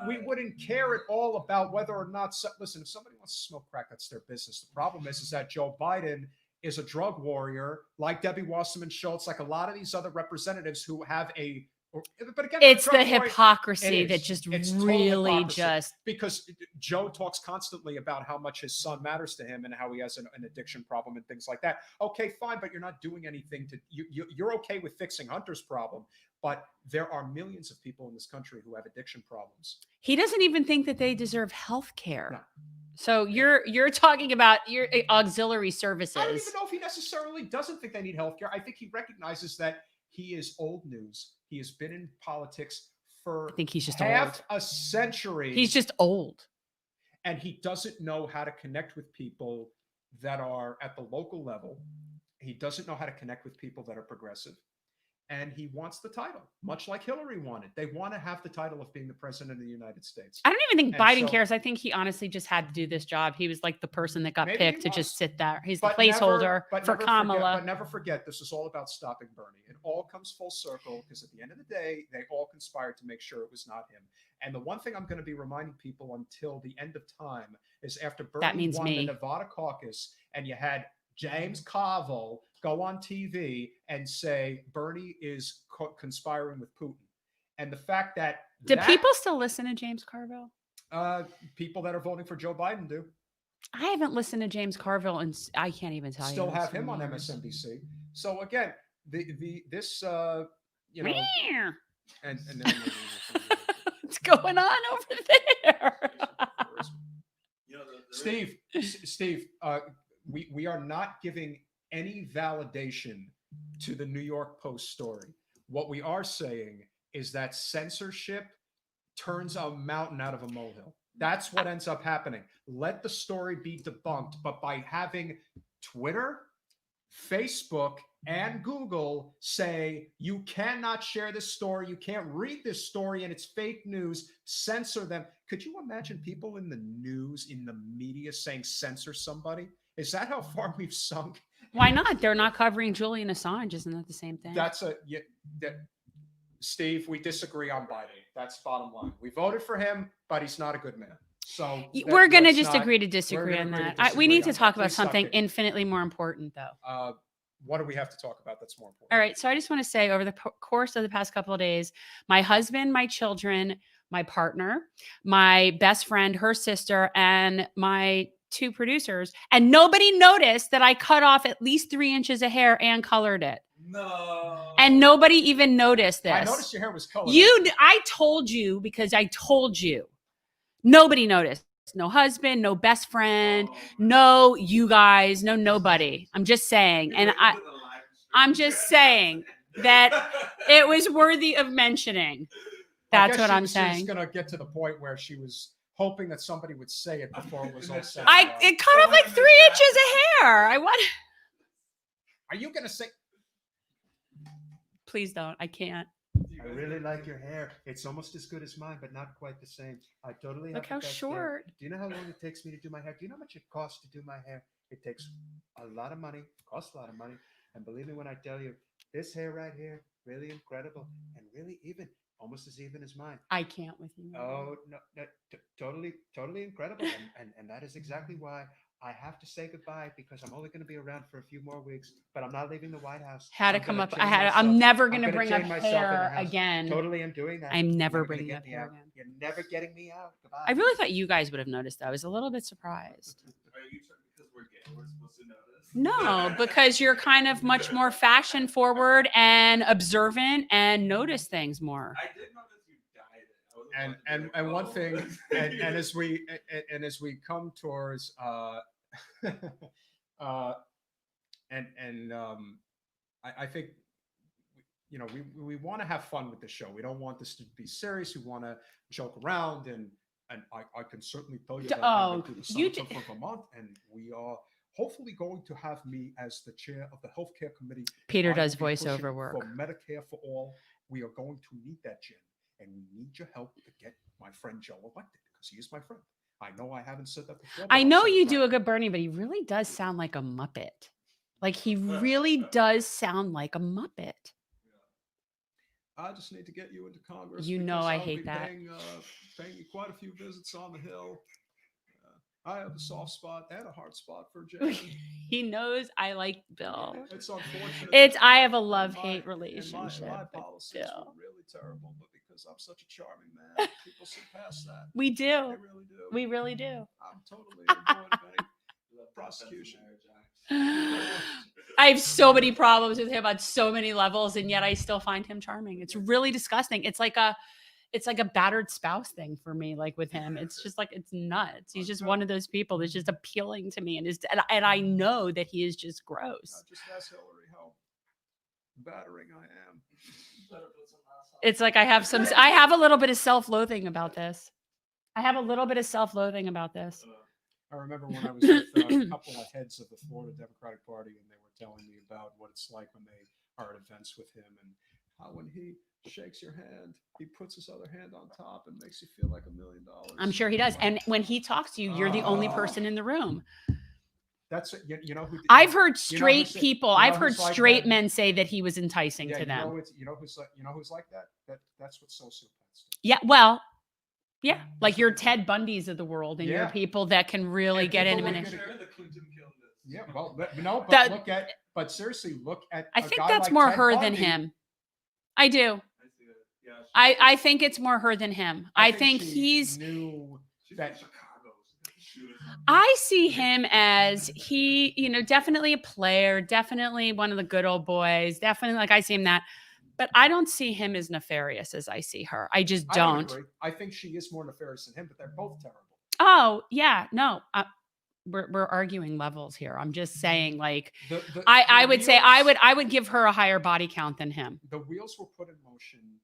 we wouldn't care at all about whether or not. Listen, if somebody wants to smoke crack, that's their business. The problem is that Joe Biden is a drug warrior, like Debbie Wasserman Schultz, like a lot of these other representatives who have a But again, It's the Trump Boy, hypocrisy it that is. just It's total really hypocrisy. just Because Joe talks constantly about how much his son matters to him and how he has an addiction problem and things like that. Okay, fine, but you're not doing anything to you're okay with fixing Hunter's problem, but there are millions of people in this country who have addiction problems. he doesn't even think that they deserve health care. No. So you're talking about your auxiliary services. I don't even know if he necessarily doesn't think they need healthcare. I think he recognizes that he is old news. He has been in politics for I think he's just half old. a century. He's just old. And he doesn't know how to connect with people that are at the local level. He doesn't know how to connect with people that are progressive. And he wants the title, much like Hillary wanted. They want to have the title of being the president of the United States. I don't even think And Biden so- cares. I think he honestly just had to do this job. He was like the person that got Maybe he picked to was. just sit there. He's the But placeholder for never Kamala. Forget, but never forget, this is all about stopping Bernie. It all comes full circle because at the end of the day, they all conspired to make sure it was not him. And the one thing I'm going to be reminding people until the end of time is after Bernie means won me. the Nevada caucus and you had James Carville go on TV and say Bernie is conspiring with Putin. And the fact that Do people still listen to James Carville? people that are voting for Joe Biden do I haven't listened to James Carville, and I can't even tell you. still It's have him on years. MSNBC. So again, this you know, Meow. and then What's going on over there? You know, Steve, we are not giving any validation to the New York Post story. What we are saying is that censorship turns a mountain out of a molehill. That's what ends up happening. Let the story be debunked, but by having Twitter, Facebook, and Google say you cannot share this story, you can't read this story, and it's fake news, censor them. Could you imagine people in the news, in the media saying censor somebody? Is that how far we've sunk? Why not? They're not covering Julian Assange. Isn't that the same thing? Steve, we disagree on Biden. That's bottom line. We voted for him, but he's not a good man. So We're going to let's just not- agree to we're disagree gonna on agree to that. We disagree need to on talk that. about Please stop something kicking. infinitely more important, though. What do we have to talk about that's more important? All right. So I just want to say over the course of the past couple of days, my husband, my children, my partner, my best friend, her sister, and my 2 producers, and nobody noticed that I cut off at least 3 inches of hair and colored it. no. And nobody even noticed this. I noticed your hair was colored. I told you because I told you. Nobody noticed. No husband, no best friend, Oh, no you guys, no nobody. I'm just saying. And I'm just saying that it was worthy of mentioning. That's what I'm saying. She's going to get to the point where she was hoping that somebody would say it before it was all said. It cut off like 3 inches of hair. Are you going to say? Please don't. I can't. I really like your hair. It's almost as good as mine, but not quite the same. I totally Look have how the best short. hair. Do you know how long it takes me to do my hair? Do you know how much it costs to do my hair? It takes a lot of money, costs a lot of money. And believe me when I tell you, this hair right here, really incredible and really even, almost as even as mine. I can't with you. Oh, no, totally incredible. And that is exactly why I have to say goodbye, because I'm only going to be around for a few more weeks, but I'm not leaving the White House. Had to I'm come gonna up. chain myself- I'm never I'm going to gonna bring up chain myself in the hair house. again. Totally, I'm doing that. I'm You're never gonna bringing get up me hair out. again. You're never getting me out. Goodbye. I really thought you guys would have noticed that. I was a little bit surprised. Are you trying because we're gay? We're supposed to notice? No, because you're kind of much more fashion forward and observant and notice things more. I did notice you dyed it. I was about to be And like, one oh. thing, and as we come towards I think we want to have fun with the show. We don't want this to be serious. We want to joke around, and I can certainly tell you that I went to the you Summit of Vermont, and we are hopefully going to have me as the chair of the healthcare committee. Peter I does will be voiceover pushing work. for Medicare for all. We are going to need that, Jen, and we need your help to get my friend Joe elected, because he is my friend. I know I haven't said that before. but I I'll know say it you right do a now. good Bernie, but he really does sound like a Muppet. Like he really does sound like a Muppet. I just need to get you into Congress. You know because I I'll hate be that. Paying you quite a few visits on the Hill. I have a soft spot and a hard spot for Jen. He knows I like Bill. It's unfortunate. I have a And love-hate my relationship my with policies Bill. would really terrible, but because I'm such a charming man, people see past that. We They do. really do. We really do. I'm totally on board with any prosecution. I have so many problems with him on so many levels, and yet I still find him charming. It's really disgusting. It's like a battered spouse thing for me. Like with him, it's just like, it's nuts. He's just one of those people that's just appealing to me, and I know that he is just gross. Just ask Hillary how battering I am. It's like I have a little bit of self-loathing about this. I have a little bit of self-loathing about this. I remember when I was with a couple of heads of the Florida Democratic Party, and they were telling me about what it's like when they are at events with him, and how when he shakes your hand, he puts his other hand on top and makes you feel like $1 million. I'm sure he does. And when he talks to you, you're the only person in the room. That's you know who I've heard straight who's- people. you know I've heard who's like straight that? men say that he was enticing to them. You know who's like that? That's what sociopaths do. Yeah, well, yeah, like your Ted Bundys of the world, and your Yeah. people that can really And get people into like it. Sure, the Clinton killed this. Yeah, well, no, but That- look at, but seriously, look at. I a think guy that's like more Ted her than Bundy. him. I do. I see it. Yeah. I think it's more her than him. I think she he's. knew She's that. from Chicago. So she was- I see him as definitely a player, definitely one of the good old boys, definitely like I see him that, but I don't see him as nefarious as I see her. I just I don't. agree. I think she is more nefarious than him, but they're both terrible. Oh yeah, no, we're arguing levels here. I'm just saying, like, The I would say wheels- I would give her a higher body count than him The wheels were put in motion.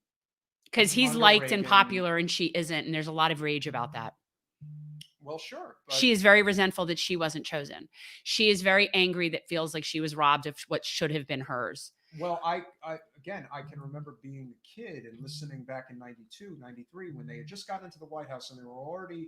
because he's Under liked and Reagan. popular and she isn't, and there's a lot of rage about that. Well, sure. But She is very resentful that she wasn't chosen. She is very angry that feels like she was robbed of what should have been hers. Well, I can remember being a kid and listening back in 92, 93, when they had just gotten into the White House and they were already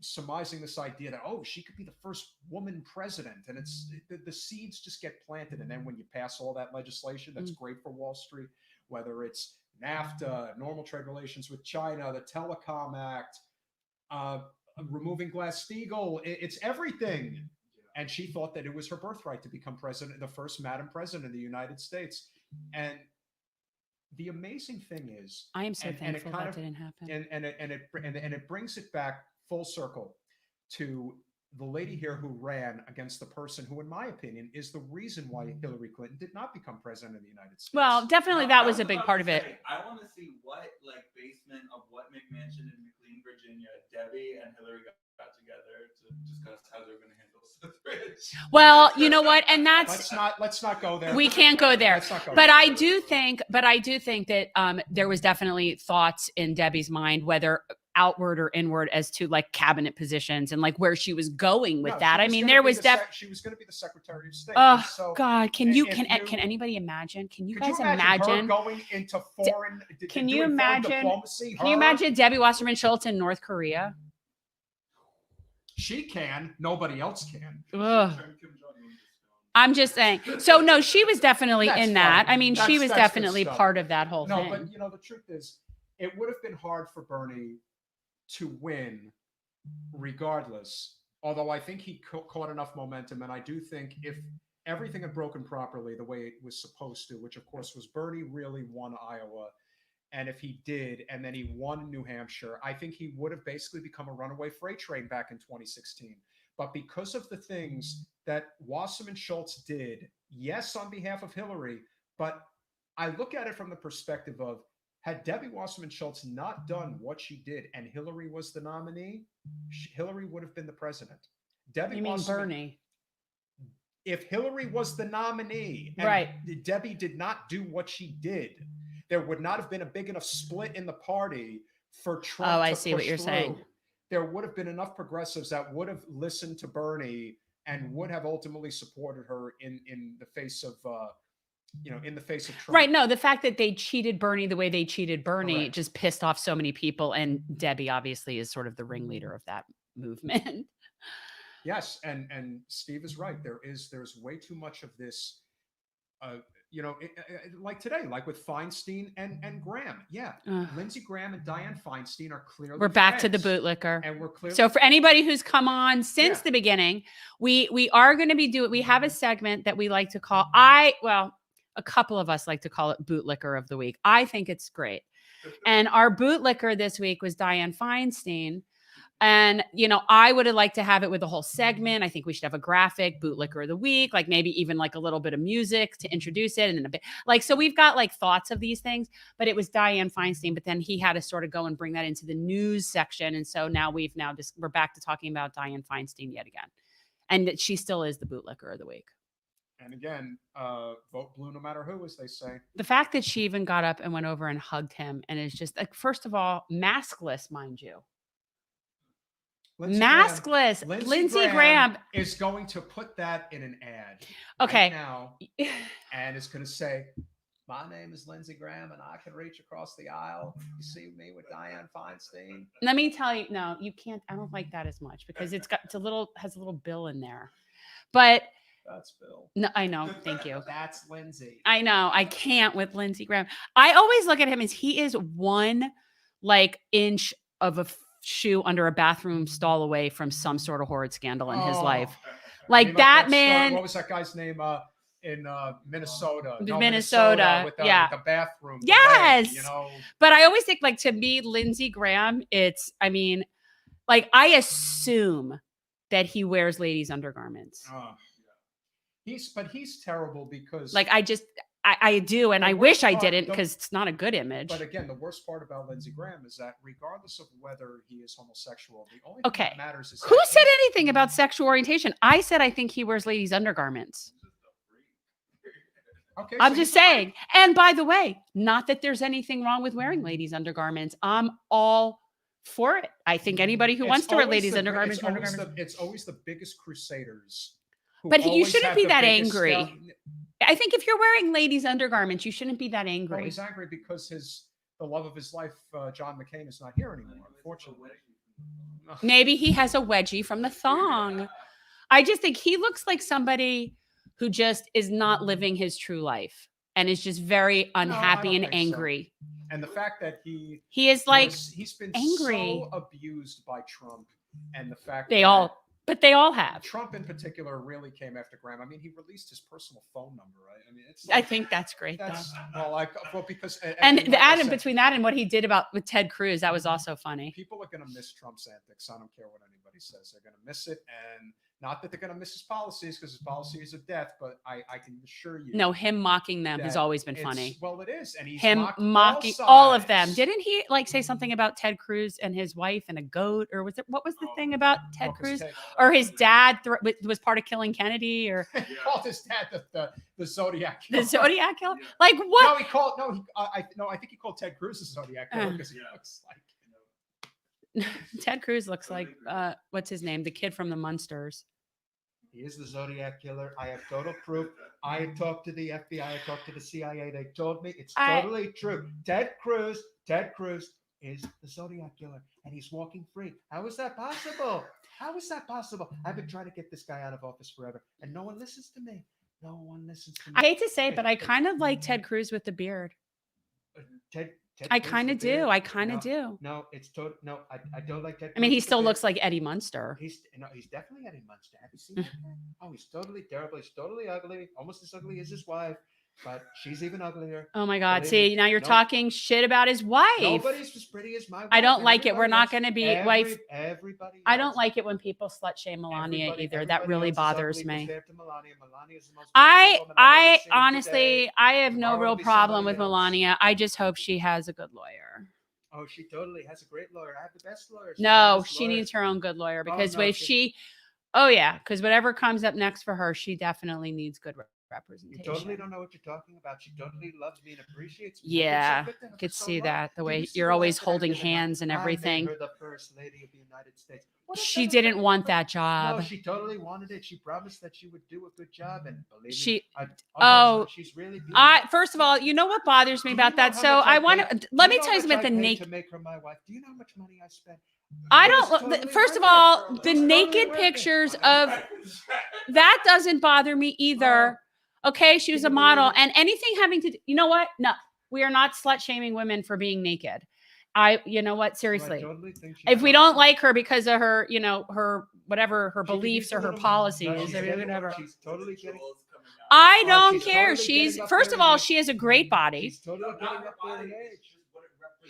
surmising this idea that, oh, she could be the first woman president. And the seeds just get planted. And then when you pass all that legislation, that's great for Wall Street, whether it's NAFTA, normal trade relations with China, the Telecom Act, removing Glass-Steagall, it's everything. And she thought that it was her birthright to become president, the first Madam President of the United States. And the amazing thing is, I am so and it thankful kind that of- didn't happen. and it brings it back full circle to the lady here who ran against the person who, in my opinion, is the reason why Hillary Clinton did not become president of the United States. Well, definitely No, that I was a big about part to of it. say, I want to see what basement of what McMansion in McLean, Virginia, Debbie and Hillary got together to discuss how they're going to handle suffrage. Well, you know what? And that's let's not go there. we can't go there. Let's not go But there. I do think that there was definitely thoughts in Debbie's mind, whether outward or inward, as to like cabinet positions and like where she was going with No, that. she I was mean, gonna there be was she was going to be the Secretary of State. Oh And so, God, can if anybody imagine? Can you could guys you imagine her imagine? going into foreign? Can you doing foreign imagine? diplomacy? Can you Her? imagine Debbie Wasserman Schultz in North Korea? She can. Nobody else can. Ugh. Turn Kim Jong-un to stone. I'm just saying. So no, she was definitely That's in that. fine. I mean, she That's- was that's good definitely stuff. part of that whole No, thing. but the truth is, it would have been hard for Bernie to win, regardless. Although I think he caught enough momentum, and I do think if everything had broken properly the way it was supposed to, which of course was Bernie really won Iowa, and if he did, and then he won New Hampshire, I think he would have basically become a runaway freight train back in 2016. But because of the things that Wasserman Schultz did, yes, on behalf of Hillary, but I look at it from the perspective of, had Debbie Wasserman Schultz not done what she did and Hillary was the nominee, Hillary would have been the president. Debbie You mean Wasserman, Bernie? if Hillary was the nominee and Right. Debbie did not do what she did, there would not have been a big enough split in the party for Trump Oh, to I see what push you're saying. through. There would have been enough progressives that would have listened to Bernie and would have ultimately supported her in the face of in the face of Trump. Right. No, the fact that they cheated Bernie the way they cheated Bernie Correct. just pissed off so many people. And Debbie obviously is sort of the ringleader of that movement. Yes, and Steve is right. There's way too much of this. Like today, like with Feinstein and Graham. Yeah, Ugh. Lindsey Graham and Dianne Feinstein are clearly We're back to the friends, bootlicker. and we're clearly So for anybody who's come on since Yeah. the beginning, we are going to be we have a segment that we like to call a couple of us like to call it bootlicker of the week. I think it's great. And our bootlicker this week was Dianne Feinstein. And, you know, I would have liked to have it with a whole segment. I think we should have a graphic bootlicker of the week, like maybe even like a little bit of music to introduce it. And then a bit like, so we've got like thoughts of these things, but it was Dianne Feinstein, but then he had to sort of go and bring that into the news section. And so now we're back to talking about Dianne Feinstein yet again. And that she still is the bootlicker of the week. And again, vote blue no matter who, as they say. The fact that she even got up and went over and hugged him and is just like, first of all, maskless, mind you. Maskless. Lindsey Graham is going to put that in an ad okay right now, and it's going to say, "My name is Lindsey Graham, and I can reach across the aisle. You see me with Dianne Feinstein." Let me tell you, no, you can't. I don't like that as much because has a little Bill in there, but that's Bill. No, I know. Thank you. That's Lindsey. I know. I can't with Lindsey Graham. I always look at him as he is one like inch of a shoe under a bathroom stall away from some sort of horrid scandal in his life. Like that man. What was that guy's name in Minnesota? No, Minnesota. With yeah. the bathroom. Yes. The leg, you know? But I always think like to me, Lindsey Graham, I mean, like I assume that he wears ladies' undergarments. He's terrible because like I do, and I wish I didn't because it's not a good image. But again, the worst part about Lindsey Graham is that regardless of whether he is homosexual, the only thing that matters is who said anything about sexual orientation? I said I think he wears ladies' undergarments. Okay, I'm just saying. And by the way, not that there's anything wrong with wearing ladies' undergarments. I'm all for it. I think anybody who wants to wear ladies' undergarments. It's always the biggest crusaders. But you shouldn't be that angry. I think if you're wearing ladies' undergarments, you shouldn't be that angry. Well, he's angry because the love of his life, John McCain, is not here anymore, unfortunately. Maybe he has a wedgie from the thong. I just think he looks like somebody who just is not living his true life and is just very unhappy and angry. So. And the fact that he is like he's been angry. so abused by Trump, and the fact But they all have. Trump in particular really came after Graham. I mean, he released his personal phone number, right? I mean, it's. I think that's great. Because between that and what he did with Ted Cruz, that was also funny. People are going to miss Trump's antics. I don't care what anybody says. They're going to miss it, and not that they're going to miss his policies because his policies are death. But I can assure you, no, him mocking them has always been funny. Well, it is, and he's him mocking all of them. Didn't he like say something about Ted Cruz and his wife and a goat, or was it what was the thing about Ted Cruz? Or his dad was part of killing Kennedy, or he called his dad the Zodiac Killer. The Zodiac Killer? Like what? No, he called I think he called Ted Cruz the Zodiac Killer because he looks like Ted Cruz looks like what's his name? The kid from the Munsters. He is the Zodiac Killer. I have total proof. I have talked to the FBI. I talked to the CIA. They told me it's totally true. Ted Cruz is the Zodiac Killer, and he's walking free. How is that possible? How is that possible? I've been trying to get this guy out of office forever, and no one listens to me. No one listens to me. I hate to say it, but I kind of like Ted Cruz with the beard. I kind of do. I kind of do. No, it's total. No, I don't like Ted Cruz. I mean, he still looks like Eddie Munster. He's definitely Eddie Munster. Have you seen that? Oh, he's totally terrible. He's totally ugly. Almost as ugly as his wife. But she's even uglier. Oh my God! See, now you're talking shit about his wife. Nobody's as pretty as my wife. I don't like it. We're not going to be wife. Everybody. I don't like it when people slut shame Melania either. That really bothers me. Honestly, I have no real problem with Melania. I just hope she has a good lawyer. Oh, she totally has a great lawyer. I have the best lawyer. No, she needs her own good lawyer because because whatever comes up next for her, she definitely needs good representation. You totally don't know what you're talking about. She totally loves me and appreciates me. Yeah, I could see that. The way you're always holding hands and everything. I made her the First Lady of the United States. She didn't want that job. No, she totally wanted it. She promised that she would do a good job, and believe me, she's really beautiful. First of all, you know what bothers me about that? So I want to let me tell you something. To make her my wife. Do you know how much money I spent? I don't. First of all, the naked pictures of that doesn't bother me either. Okay, she was a model, and anything having to. You know what? No, we are not slut shaming women for being naked. You know what? Seriously, if we don't like her because of her, her whatever her beliefs or her policies, whatever. She's totally getting. I Oh, don't she's care. totally She's getting up first there of in all, age. she has a great body. She's totally getting up there in age.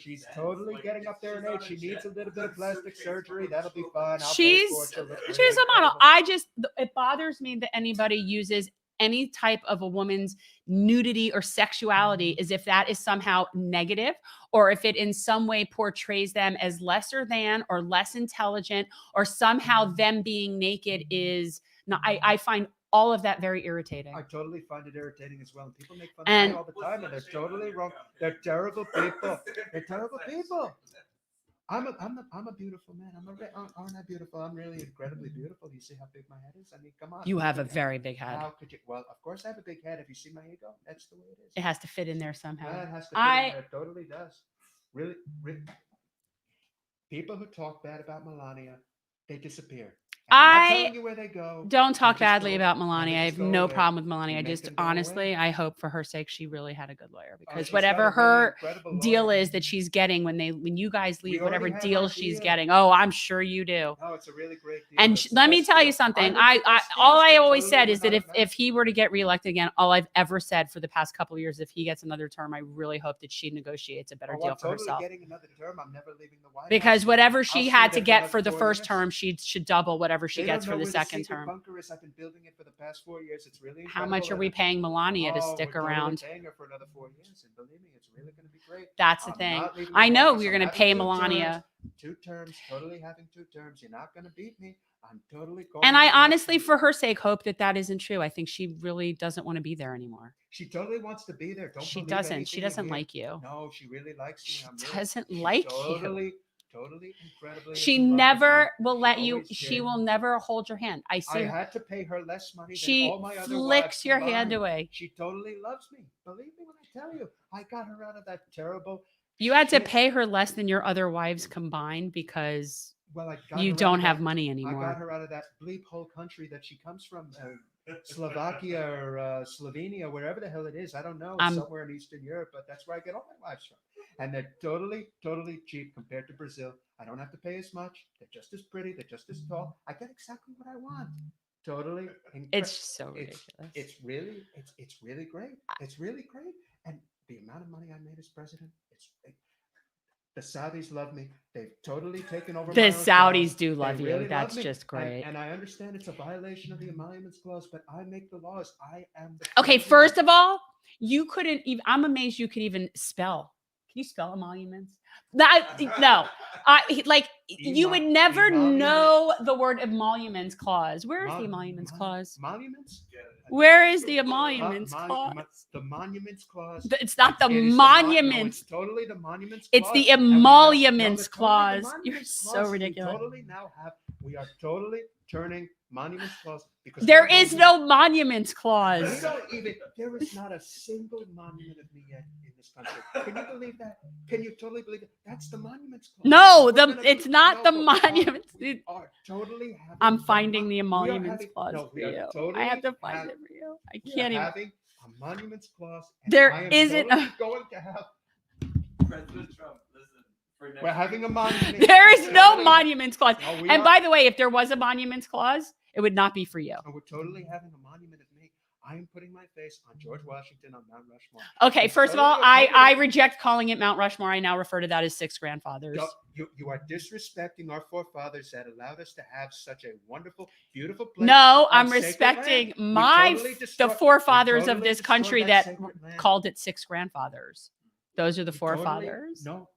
She's totally getting up there in age. She needs a little bit of plastic surgery. That'll be fun. I'll pay for it. She'll look She's really a model. incredible. It bothers me that anybody uses any type of a woman's nudity or sexuality as if that is somehow negative, or if it in some way portrays them as lesser than or less intelligent, or somehow them being naked is not. I find all of that very irritating. I totally find it irritating as well. And people make fun And- of me all the time, and they're totally wrong. They're terrible people. They're terrible people. I'm a beautiful man. Aren't I beautiful? I'm really incredibly beautiful. You see how big my head is? I mean, come on. You have a very big head. How could you? Well, of course I have a big head. If you see my ego, that's the way it is. It has to fit in there somehow. Yeah, it has to fit in there. It totally does. Really, really. People who talk bad about Melania, they disappear. And I'm not telling you where they go. Don't talk They just badly go- about and Melania. they I just have go no away. problem with Melania. You I make just them go away. honestly, I hope for her sake she really had a good lawyer, Oh, because she's got whatever a really her incredible deal lawyer. is that she's getting when you guys leave, We already whatever have deal our she's deal. getting. Oh, I'm sure you do. Oh, it's a really great deal. And It's the let me best tell you deal. something. look at I those all deals. I They're always totally said is that without a if he were to get reelected again, all I've ever said for the past couple of years, if he gets another term, I really hope that she negotiates a better Oh, deal I'm for totally herself. getting another term. I'm never leaving the White Because House. whatever she I'll had stay to there get for the another 4 first years. term, she should double whatever she They gets don't for know the where second secret term. bunker is. I've been building it for the past 4 years. It's really How incredible. much are we paying Melania to stick we're totally around? paying her for another 4 years, and believe me, it's really going to be great. That's the I'm thing. not leaving I the know White House. we're I'm going to having pay 2 Melania. 2 terms, totally having 2 terms. You're not going to beat me. I'm totally going. And to I the honestly, election. for her sake, hope that that isn't true. I think she really doesn't want to be there anymore. She totally wants to be there. Don't She believe doesn't. anything She you doesn't hear. like you. No, she really likes me. She I'm really, doesn't she like totally, you. Totally, incredibly. She is in love with never me. will She let you. always She did. will never hold your hand. I I see. had to pay her less money than She all my other flicks wives your hand combined. away. She totally loves me. Believe me when I tell you. I got her out of that terrible. You had to shit. pay her less than your other wives combined because Well, I got you her out don't of have that- money I got anymore. her out of that bleep hole country that she comes from, Slovakia or Slovenia, wherever the hell it is. I don't know. It's somewhere in Eastern Europe, but that's where I get all my wives from. And they're totally, totally cheap compared to Brazil. I don't have to pay as much. They're just as pretty. They're just as tall. I get exactly what I want. Totally. It's so ridiculous. It's really great. It's really great. And the amount of money I made as president, the Saudis love me. They've totally taken over. The my own Saudis cause. do love They you. really love That's me. just great. And I understand it's a violation of the Emoluments Clause, but I make the laws. I am the Okay, president. first of all, you couldn't even. I'm amazed you could even spell. Can you spell emoluments? No, you would never know the word emoluments clause. Where is the emoluments clause? Monuments? Where is the emoluments clause? The Monuments Clause. It's not the It is monuments. it's totally the Monuments Clause. It's the and we have- emoluments it's totally the clause. Monuments You're Clause, so and ridiculous. We are totally turning Monuments Clause because There we're is going no monuments We clause. don't even. There is not a single monument of me yet in this country. Can you believe that? Can you totally believe it? That's the Monuments Clause. No, We're gonna it's do- not no, the but we are- monuments. We are totally having. I'm the finding the we are emoluments having- clause no, for we are you. totally I have to find have- it for you. I we are can't even. having a Monuments Clause. And There I am isn't totally a- going to have. President Trump, listen. For next We're having a monument. There is We're no having- monuments clause. No, we And are- by the way, if there was a monuments clause, it would not be for you. and we're totally having a monument of me. I am putting my face on George Washington on Mount Rushmore. Okay, It's first of all, totally okay with I it. reject calling it Mount Rushmore. I now refer to that as six grandfathers. You are disrespecting our forefathers that allowed us to have such a wonderful, beautiful place. No, on I'm sacred respecting land. We my totally the destroyed- we forefathers of totally this destroyed country that sacred land. called it six grandfathers. Those are the We totally- forefathers. No,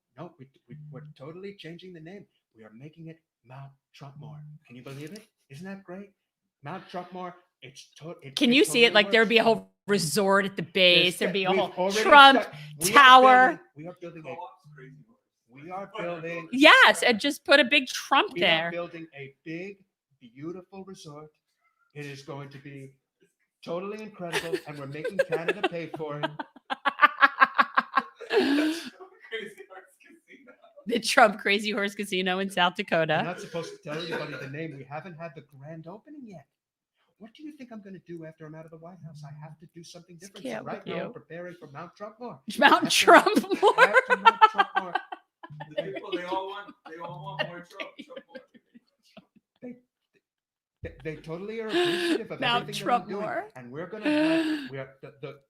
we're totally changing the name. We are making it Mount Trumpmore. Can you believe it? Isn't that great? Mount Trumpmore. Can you see it? Like there'd be a whole resort at the base. There'd be a whole Trump tower. We are building a. We are building. Yes, and just put a big Trump We are there. building a big, beautiful resort. It is going to be totally incredible, and we're making Canada pay for it. Crazy Horse Casino. The Trump Crazy Horse Casino in South I'm Dakota. not supposed to tell anybody the name. We haven't had the grand opening yet. What do you think I'm going to do after I'm out of the White House? I have to do something different. So can't right with now, you. I'm preparing for Mount Trumpmore. Mount After- Trumpmore. After Mount Trumpmore, The people, they all want more Trump. Trump more. They totally are appreciative of Now everything Trump that I'm doing, more. and we're gonna have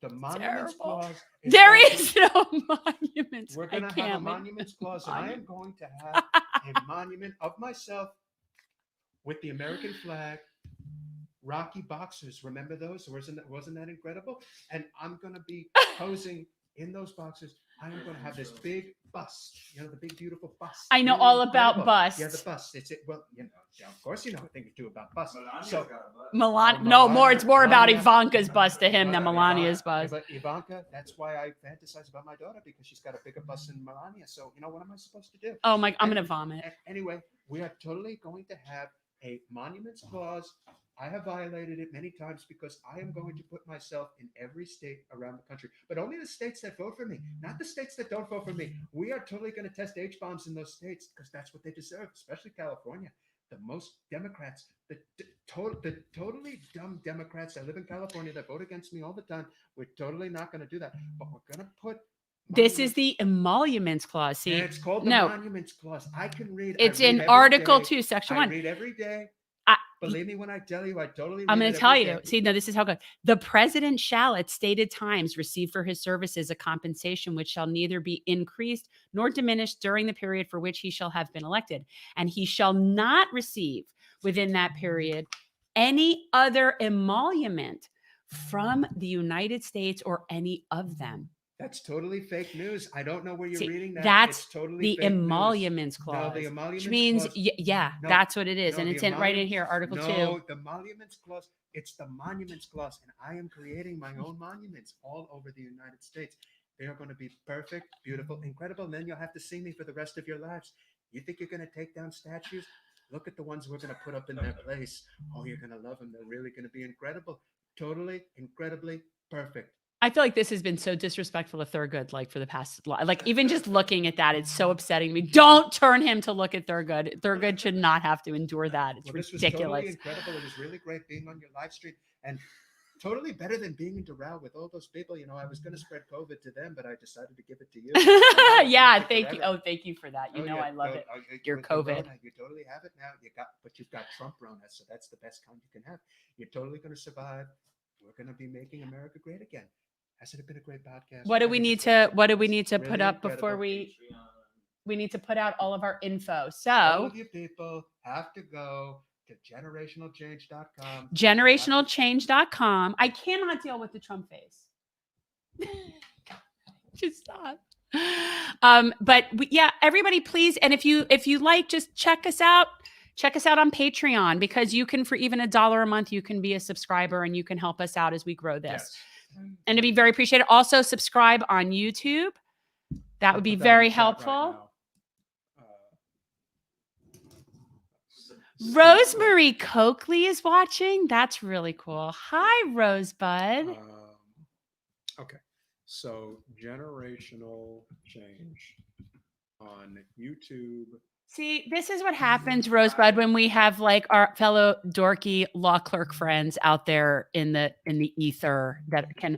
the monuments Terrible. clause. There going to- is no monuments. We're I gonna have a can't make monuments clause, and I am monument. going to have a monument of myself with the American flag. Rocky boxers, remember those? Wasn't that incredible? And I'm gonna be posing in those boxers. I am gonna have this big bust, the big beautiful bust. I know Really all about incredible. busts. Yeah, the bust. It's it. Well, yeah, of course you know a thing or two about busts. Melania's So got a butt. Melania, Oh, no more. Melania- It's more about Melania- Ivanka's bust to him than Ivanka- Melania's Ivanka- bust. But Ivanka, that's why I fantasize about my daughter, because she's got a bigger bust than Melania. So what am I supposed to do? Oh my! I'm And- gonna vomit. Anyway, we are totally going to have a monuments clause. I have violated it many times because I am going to put myself in every state around the country, but only the states that vote for me, not the states that don't vote for me. We are totally going to test H-bombs in those states because that's what they deserve, especially California. The most Democrats, the totally dumb Democrats that live in California that vote against me all the time. We're totally not going to do that, but we're going to put. This is the emoluments clause. See, And it's called the no, Monuments Clause. I can read. it's I read in every Article day. 2, Section I 1. read every day. I- Believe me when I tell you, I totally. I'm read going it to tell every you. day. See, no, this is how good. The president shall, at stated times, receive for his services a compensation which shall neither be increased nor diminished during the period for which he shall have been elected, and he shall not receive within that period any other emolument from the United States or any of them. That's totally fake news. I don't know where you're See, reading that. that's It's totally the fake news. emoluments No, clause, the emoluments which means, clause. yeah, No, that's what it is. no, And the it's in right in emoluments- here, Article 2. No, the monuments clause. It's the monuments clause, and I am creating my own monuments all over the United States. They are going to be perfect, beautiful, incredible, and then you'll have to see me for the rest of your lives. You think you're going to take down statues? Look at the ones we're going to put up in their place. Oh, you're going to love them. They're really going to be incredible. Totally, incredibly perfect. I feel like this has been so disrespectful to Thurgood, like for the past, like even just looking at that, it's so upsetting to me. Don't turn him to look at Thurgood. Thurgood should not have to endure that. It's Well, this was totally ridiculous. incredible. It was really great being on your live stream, and totally better than being in Doral with all those people. I was going to spread COVID to them, but I decided to give it to you. Yeah, thank you. Oh, thank you for that. You know, yeah, I love it. Your with COVID. Rona, you totally have it now. But you've got Trump Rona, so that's the best kind you can have. You're totally going to survive. We're going to be making America great again. Hasn't it been a great podcast? What do I we think need it's to been what do we need to really put up incredible. before we need to put out all of our info? All So of you people have to go to generationalchange.com. generationalchange.com. I cannot deal with the Trump face. Just stop. But yeah, everybody please. And if you like, just check us out. Check us out on Patreon, because you can, for even $1 a month, you can be a subscriber and you can help us out as we grow this. Yes. And to be very appreciated. Also subscribe on YouTube. That would be Put that in very the chat right helpful. now. Rosemary Coakley is watching. That's really cool. Hi, Rosebud. Okay, so generational change on YouTube. See, this is what happens, Rosebud, when we have like our fellow dorky law clerk friends out there in the ether that can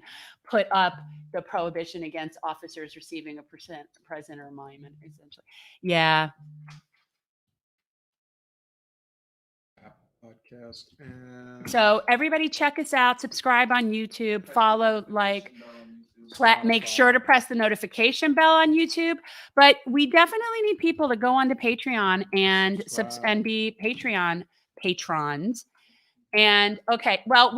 put up the prohibition against officers receiving a present or emolument, essentially. Yeah. Podcast and So everybody check us out, subscribe on YouTube, follow, like, make sure to press the notification bell on YouTube. But we definitely need people to go onto Patreon and Subscribe. be patrons. And okay, well,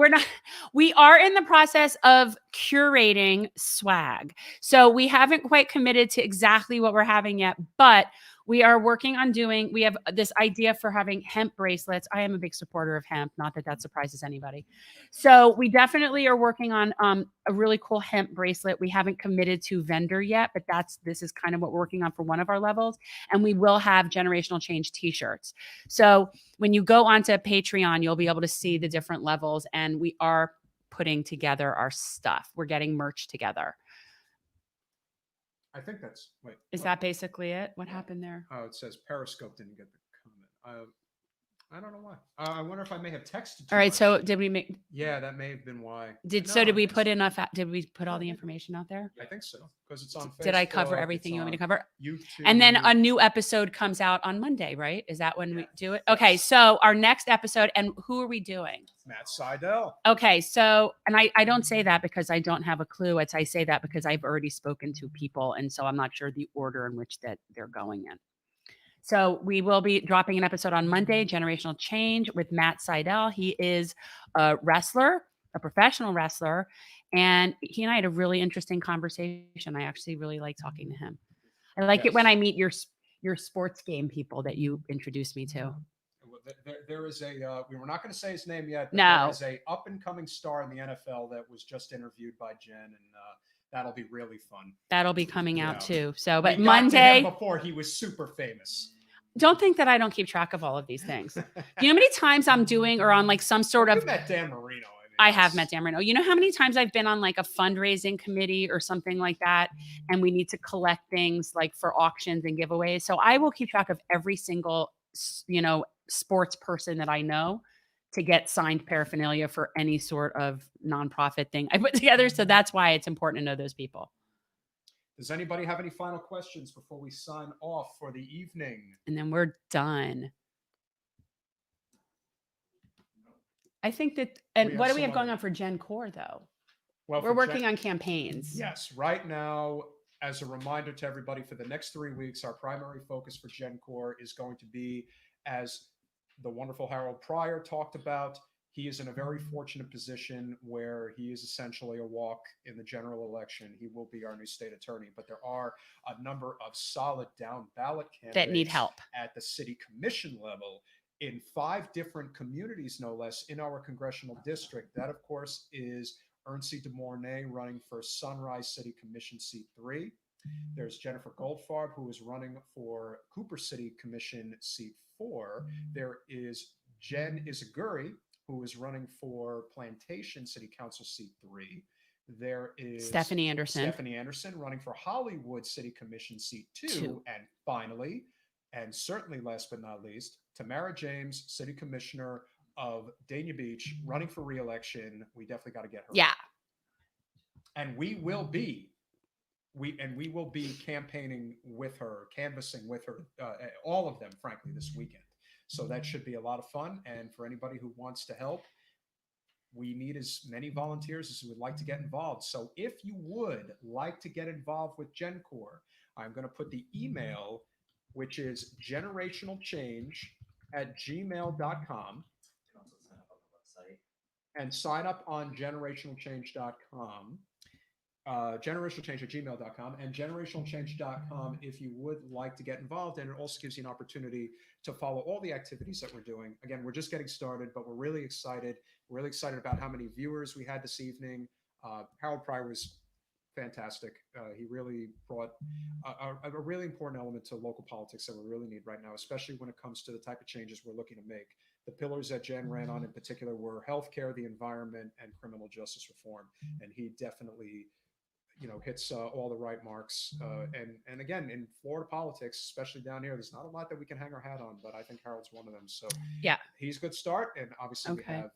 we are in the process of curating swag. So we haven't quite committed to exactly what we're having yet, but we are working on we have this idea for having hemp bracelets. I am a big supporter of hemp, not that that surprises anybody. So we definitely are working on a really cool hemp bracelet. We haven't committed to vendor yet, but this is kind of what we're working on for one of our levels. And we will have Generational Change t-shirts. So when you go onto Patreon, you'll be able to see the different levels, and we are putting together our stuff. We're getting merch together. I think that's Is that basically it? What happened there? Oh, it says Periscope didn't get the comment. I don't know why. I wonder if I may have texted. Too All right. much. So did we make? Yeah, that may have been why. Did No, so? Did I we think put so. enough? Did we put all Yeah, the I think- information out there? I think so because it's on Facebook. Did I cover everything it's you want me to on cover? YouTube. And then a new episode comes out on Monday, right? Is that when we do it? Yes. Okay. So our next episode, and who are we doing? Matt Seidel. Okay. So, and I don't say that because I don't have a clue. I say that because I've already spoken to people. And so I'm not sure the order in which that they're going in. So we will be dropping an episode on Monday, Generational Change with Matt Seidel. He is a wrestler, a professional wrestler, and he and I had a really interesting conversation. I actually really like talking to him. I like it when I meet your sports game people that you introduced me to. There is a we were not going to say his name yet, but No. there is a up and coming star in the NFL that was just interviewed by Jen, and that'll be really fun. That'll be coming out Yeah. too. So, but We got to him Monday, before he was super famous. don't think that I don't keep track of all of these things. Do you know how many times I'm doing or on like some sort You of met Dan Marino. I have met Dan Marino. You know how many times I've been on like a fundraising committee or something like that, and we need to collect things like for auctions and giveaways. So I will keep track of every single, sports person that I know to get signed paraphernalia for any sort of nonprofit thing I put together. So that's why it's important to know those people. Does anybody have any final questions before we sign off for the evening? And then we're done. I think that, and We what have do we have some going other- on for Gen Core though? Well, We're for working Jen- on campaigns. Yes, right now, as a reminder to everybody, for the next 3 weeks, our primary focus for Gen Core is going to be, as the wonderful Harold Pryor talked about, he is in a very fortunate position where he is essentially a walk in the general election. He will be our new state attorney, but there are a number of solid down ballot candidates That need help. at the city commission level in 5 different communities, no less, in our congressional district. That, of course, is Ernst de Mornay running for Sunrise City Commission seat 3. There's Jennifer Goldfarb, who is running for Cooper City Commission seat 4. There is Jen Izaguri, who is running for Plantation City Council seat 3. There is Stephanie Anderson running for Hollywood City Commission seat 2. Two. And finally, and certainly last but not least, Tamara James, City Commissioner of Dania Beach, running for re-election. We definitely got to get her. Yeah. And we will be campaigning with her, canvassing with her, all of them, frankly, this weekend. So that should be a lot of fun. And for anybody who wants to help, we need as many volunteers as we would like to get involved. So if you would like to get involved with GenCore, I'm going to put the email, which is generationalchange@gmail.com. And sign up on generationalchange.com. Generationalchange@gmail.com and generationalchange.com if you would like to get involved. And it also gives you an opportunity to follow all the activities that we're doing. Again, we're just getting started, but we're really excited. We're really excited about how many viewers we had this evening. Harold Pryor was fantastic. He really brought a really important element to local politics that we really need right now, especially when it comes to the type of changes we're looking to make. The pillars that Jen ran on in particular were healthcare, the environment, and criminal justice reform. And he definitely hits all the right marks. And again, in Florida politics, especially down here, there's not a lot that we can hang our hat on, but I think Harold's one of them. So Yeah. he's a good start. And obviously we Okay. have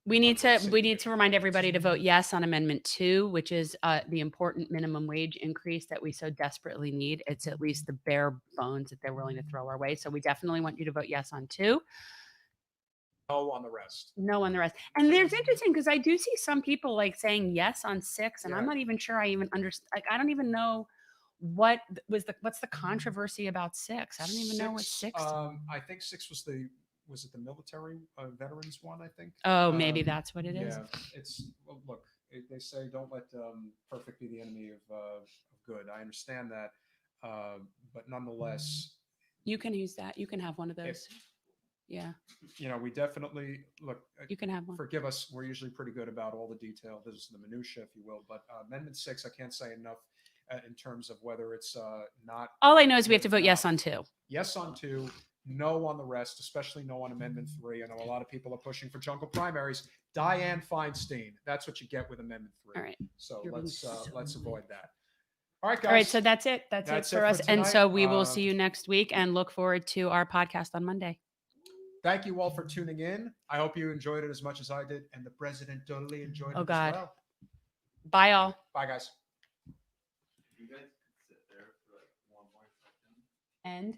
We need number to of we city need to remind everybody to vote yes on Amendment 2, which is the important minimum wage increase that we so desperately need. It's at least the bare bones that they're willing to throw our way. So we definitely want you to vote yes on 2. no on the rest. No on the rest. And there's interesting because I do see some people like saying yes on 6, and I'm Yeah. not even sure I even understand. Like I don't even know what's the controversy about 6. I don't even know what 6. I think 6 was it the military veterans one? I think. Oh, maybe that's what it is. Yeah, it's look. They say don't let perfect be the enemy of good. I understand that, but nonetheless, You can use that. You can have one of those. Yeah, we definitely look. you can have one. Forgive us. We're usually pretty good about all the detail. This is the minutia, if you will. But Amendment 6, I can't say enough in terms of whether it's not. All I know is we have to vote yes on 2. Yes on 2, no on the rest, especially no on Amendment 3. I know a lot of people are pushing for jungle primaries. Dianne Feinstein. That's what you get with Amendment 3. All right. So You're being let's avoid that. All right, guys. All right, so that's it. That's it That's for it for us. And tonight. so we will see you next week and look forward to our podcast on Monday. Thank you all for tuning in. I hope you enjoyed it as much as I did, and the president totally enjoyed Oh, it God. as well. Bye, all. Bye, guys. You guys could sit there for like one more second. And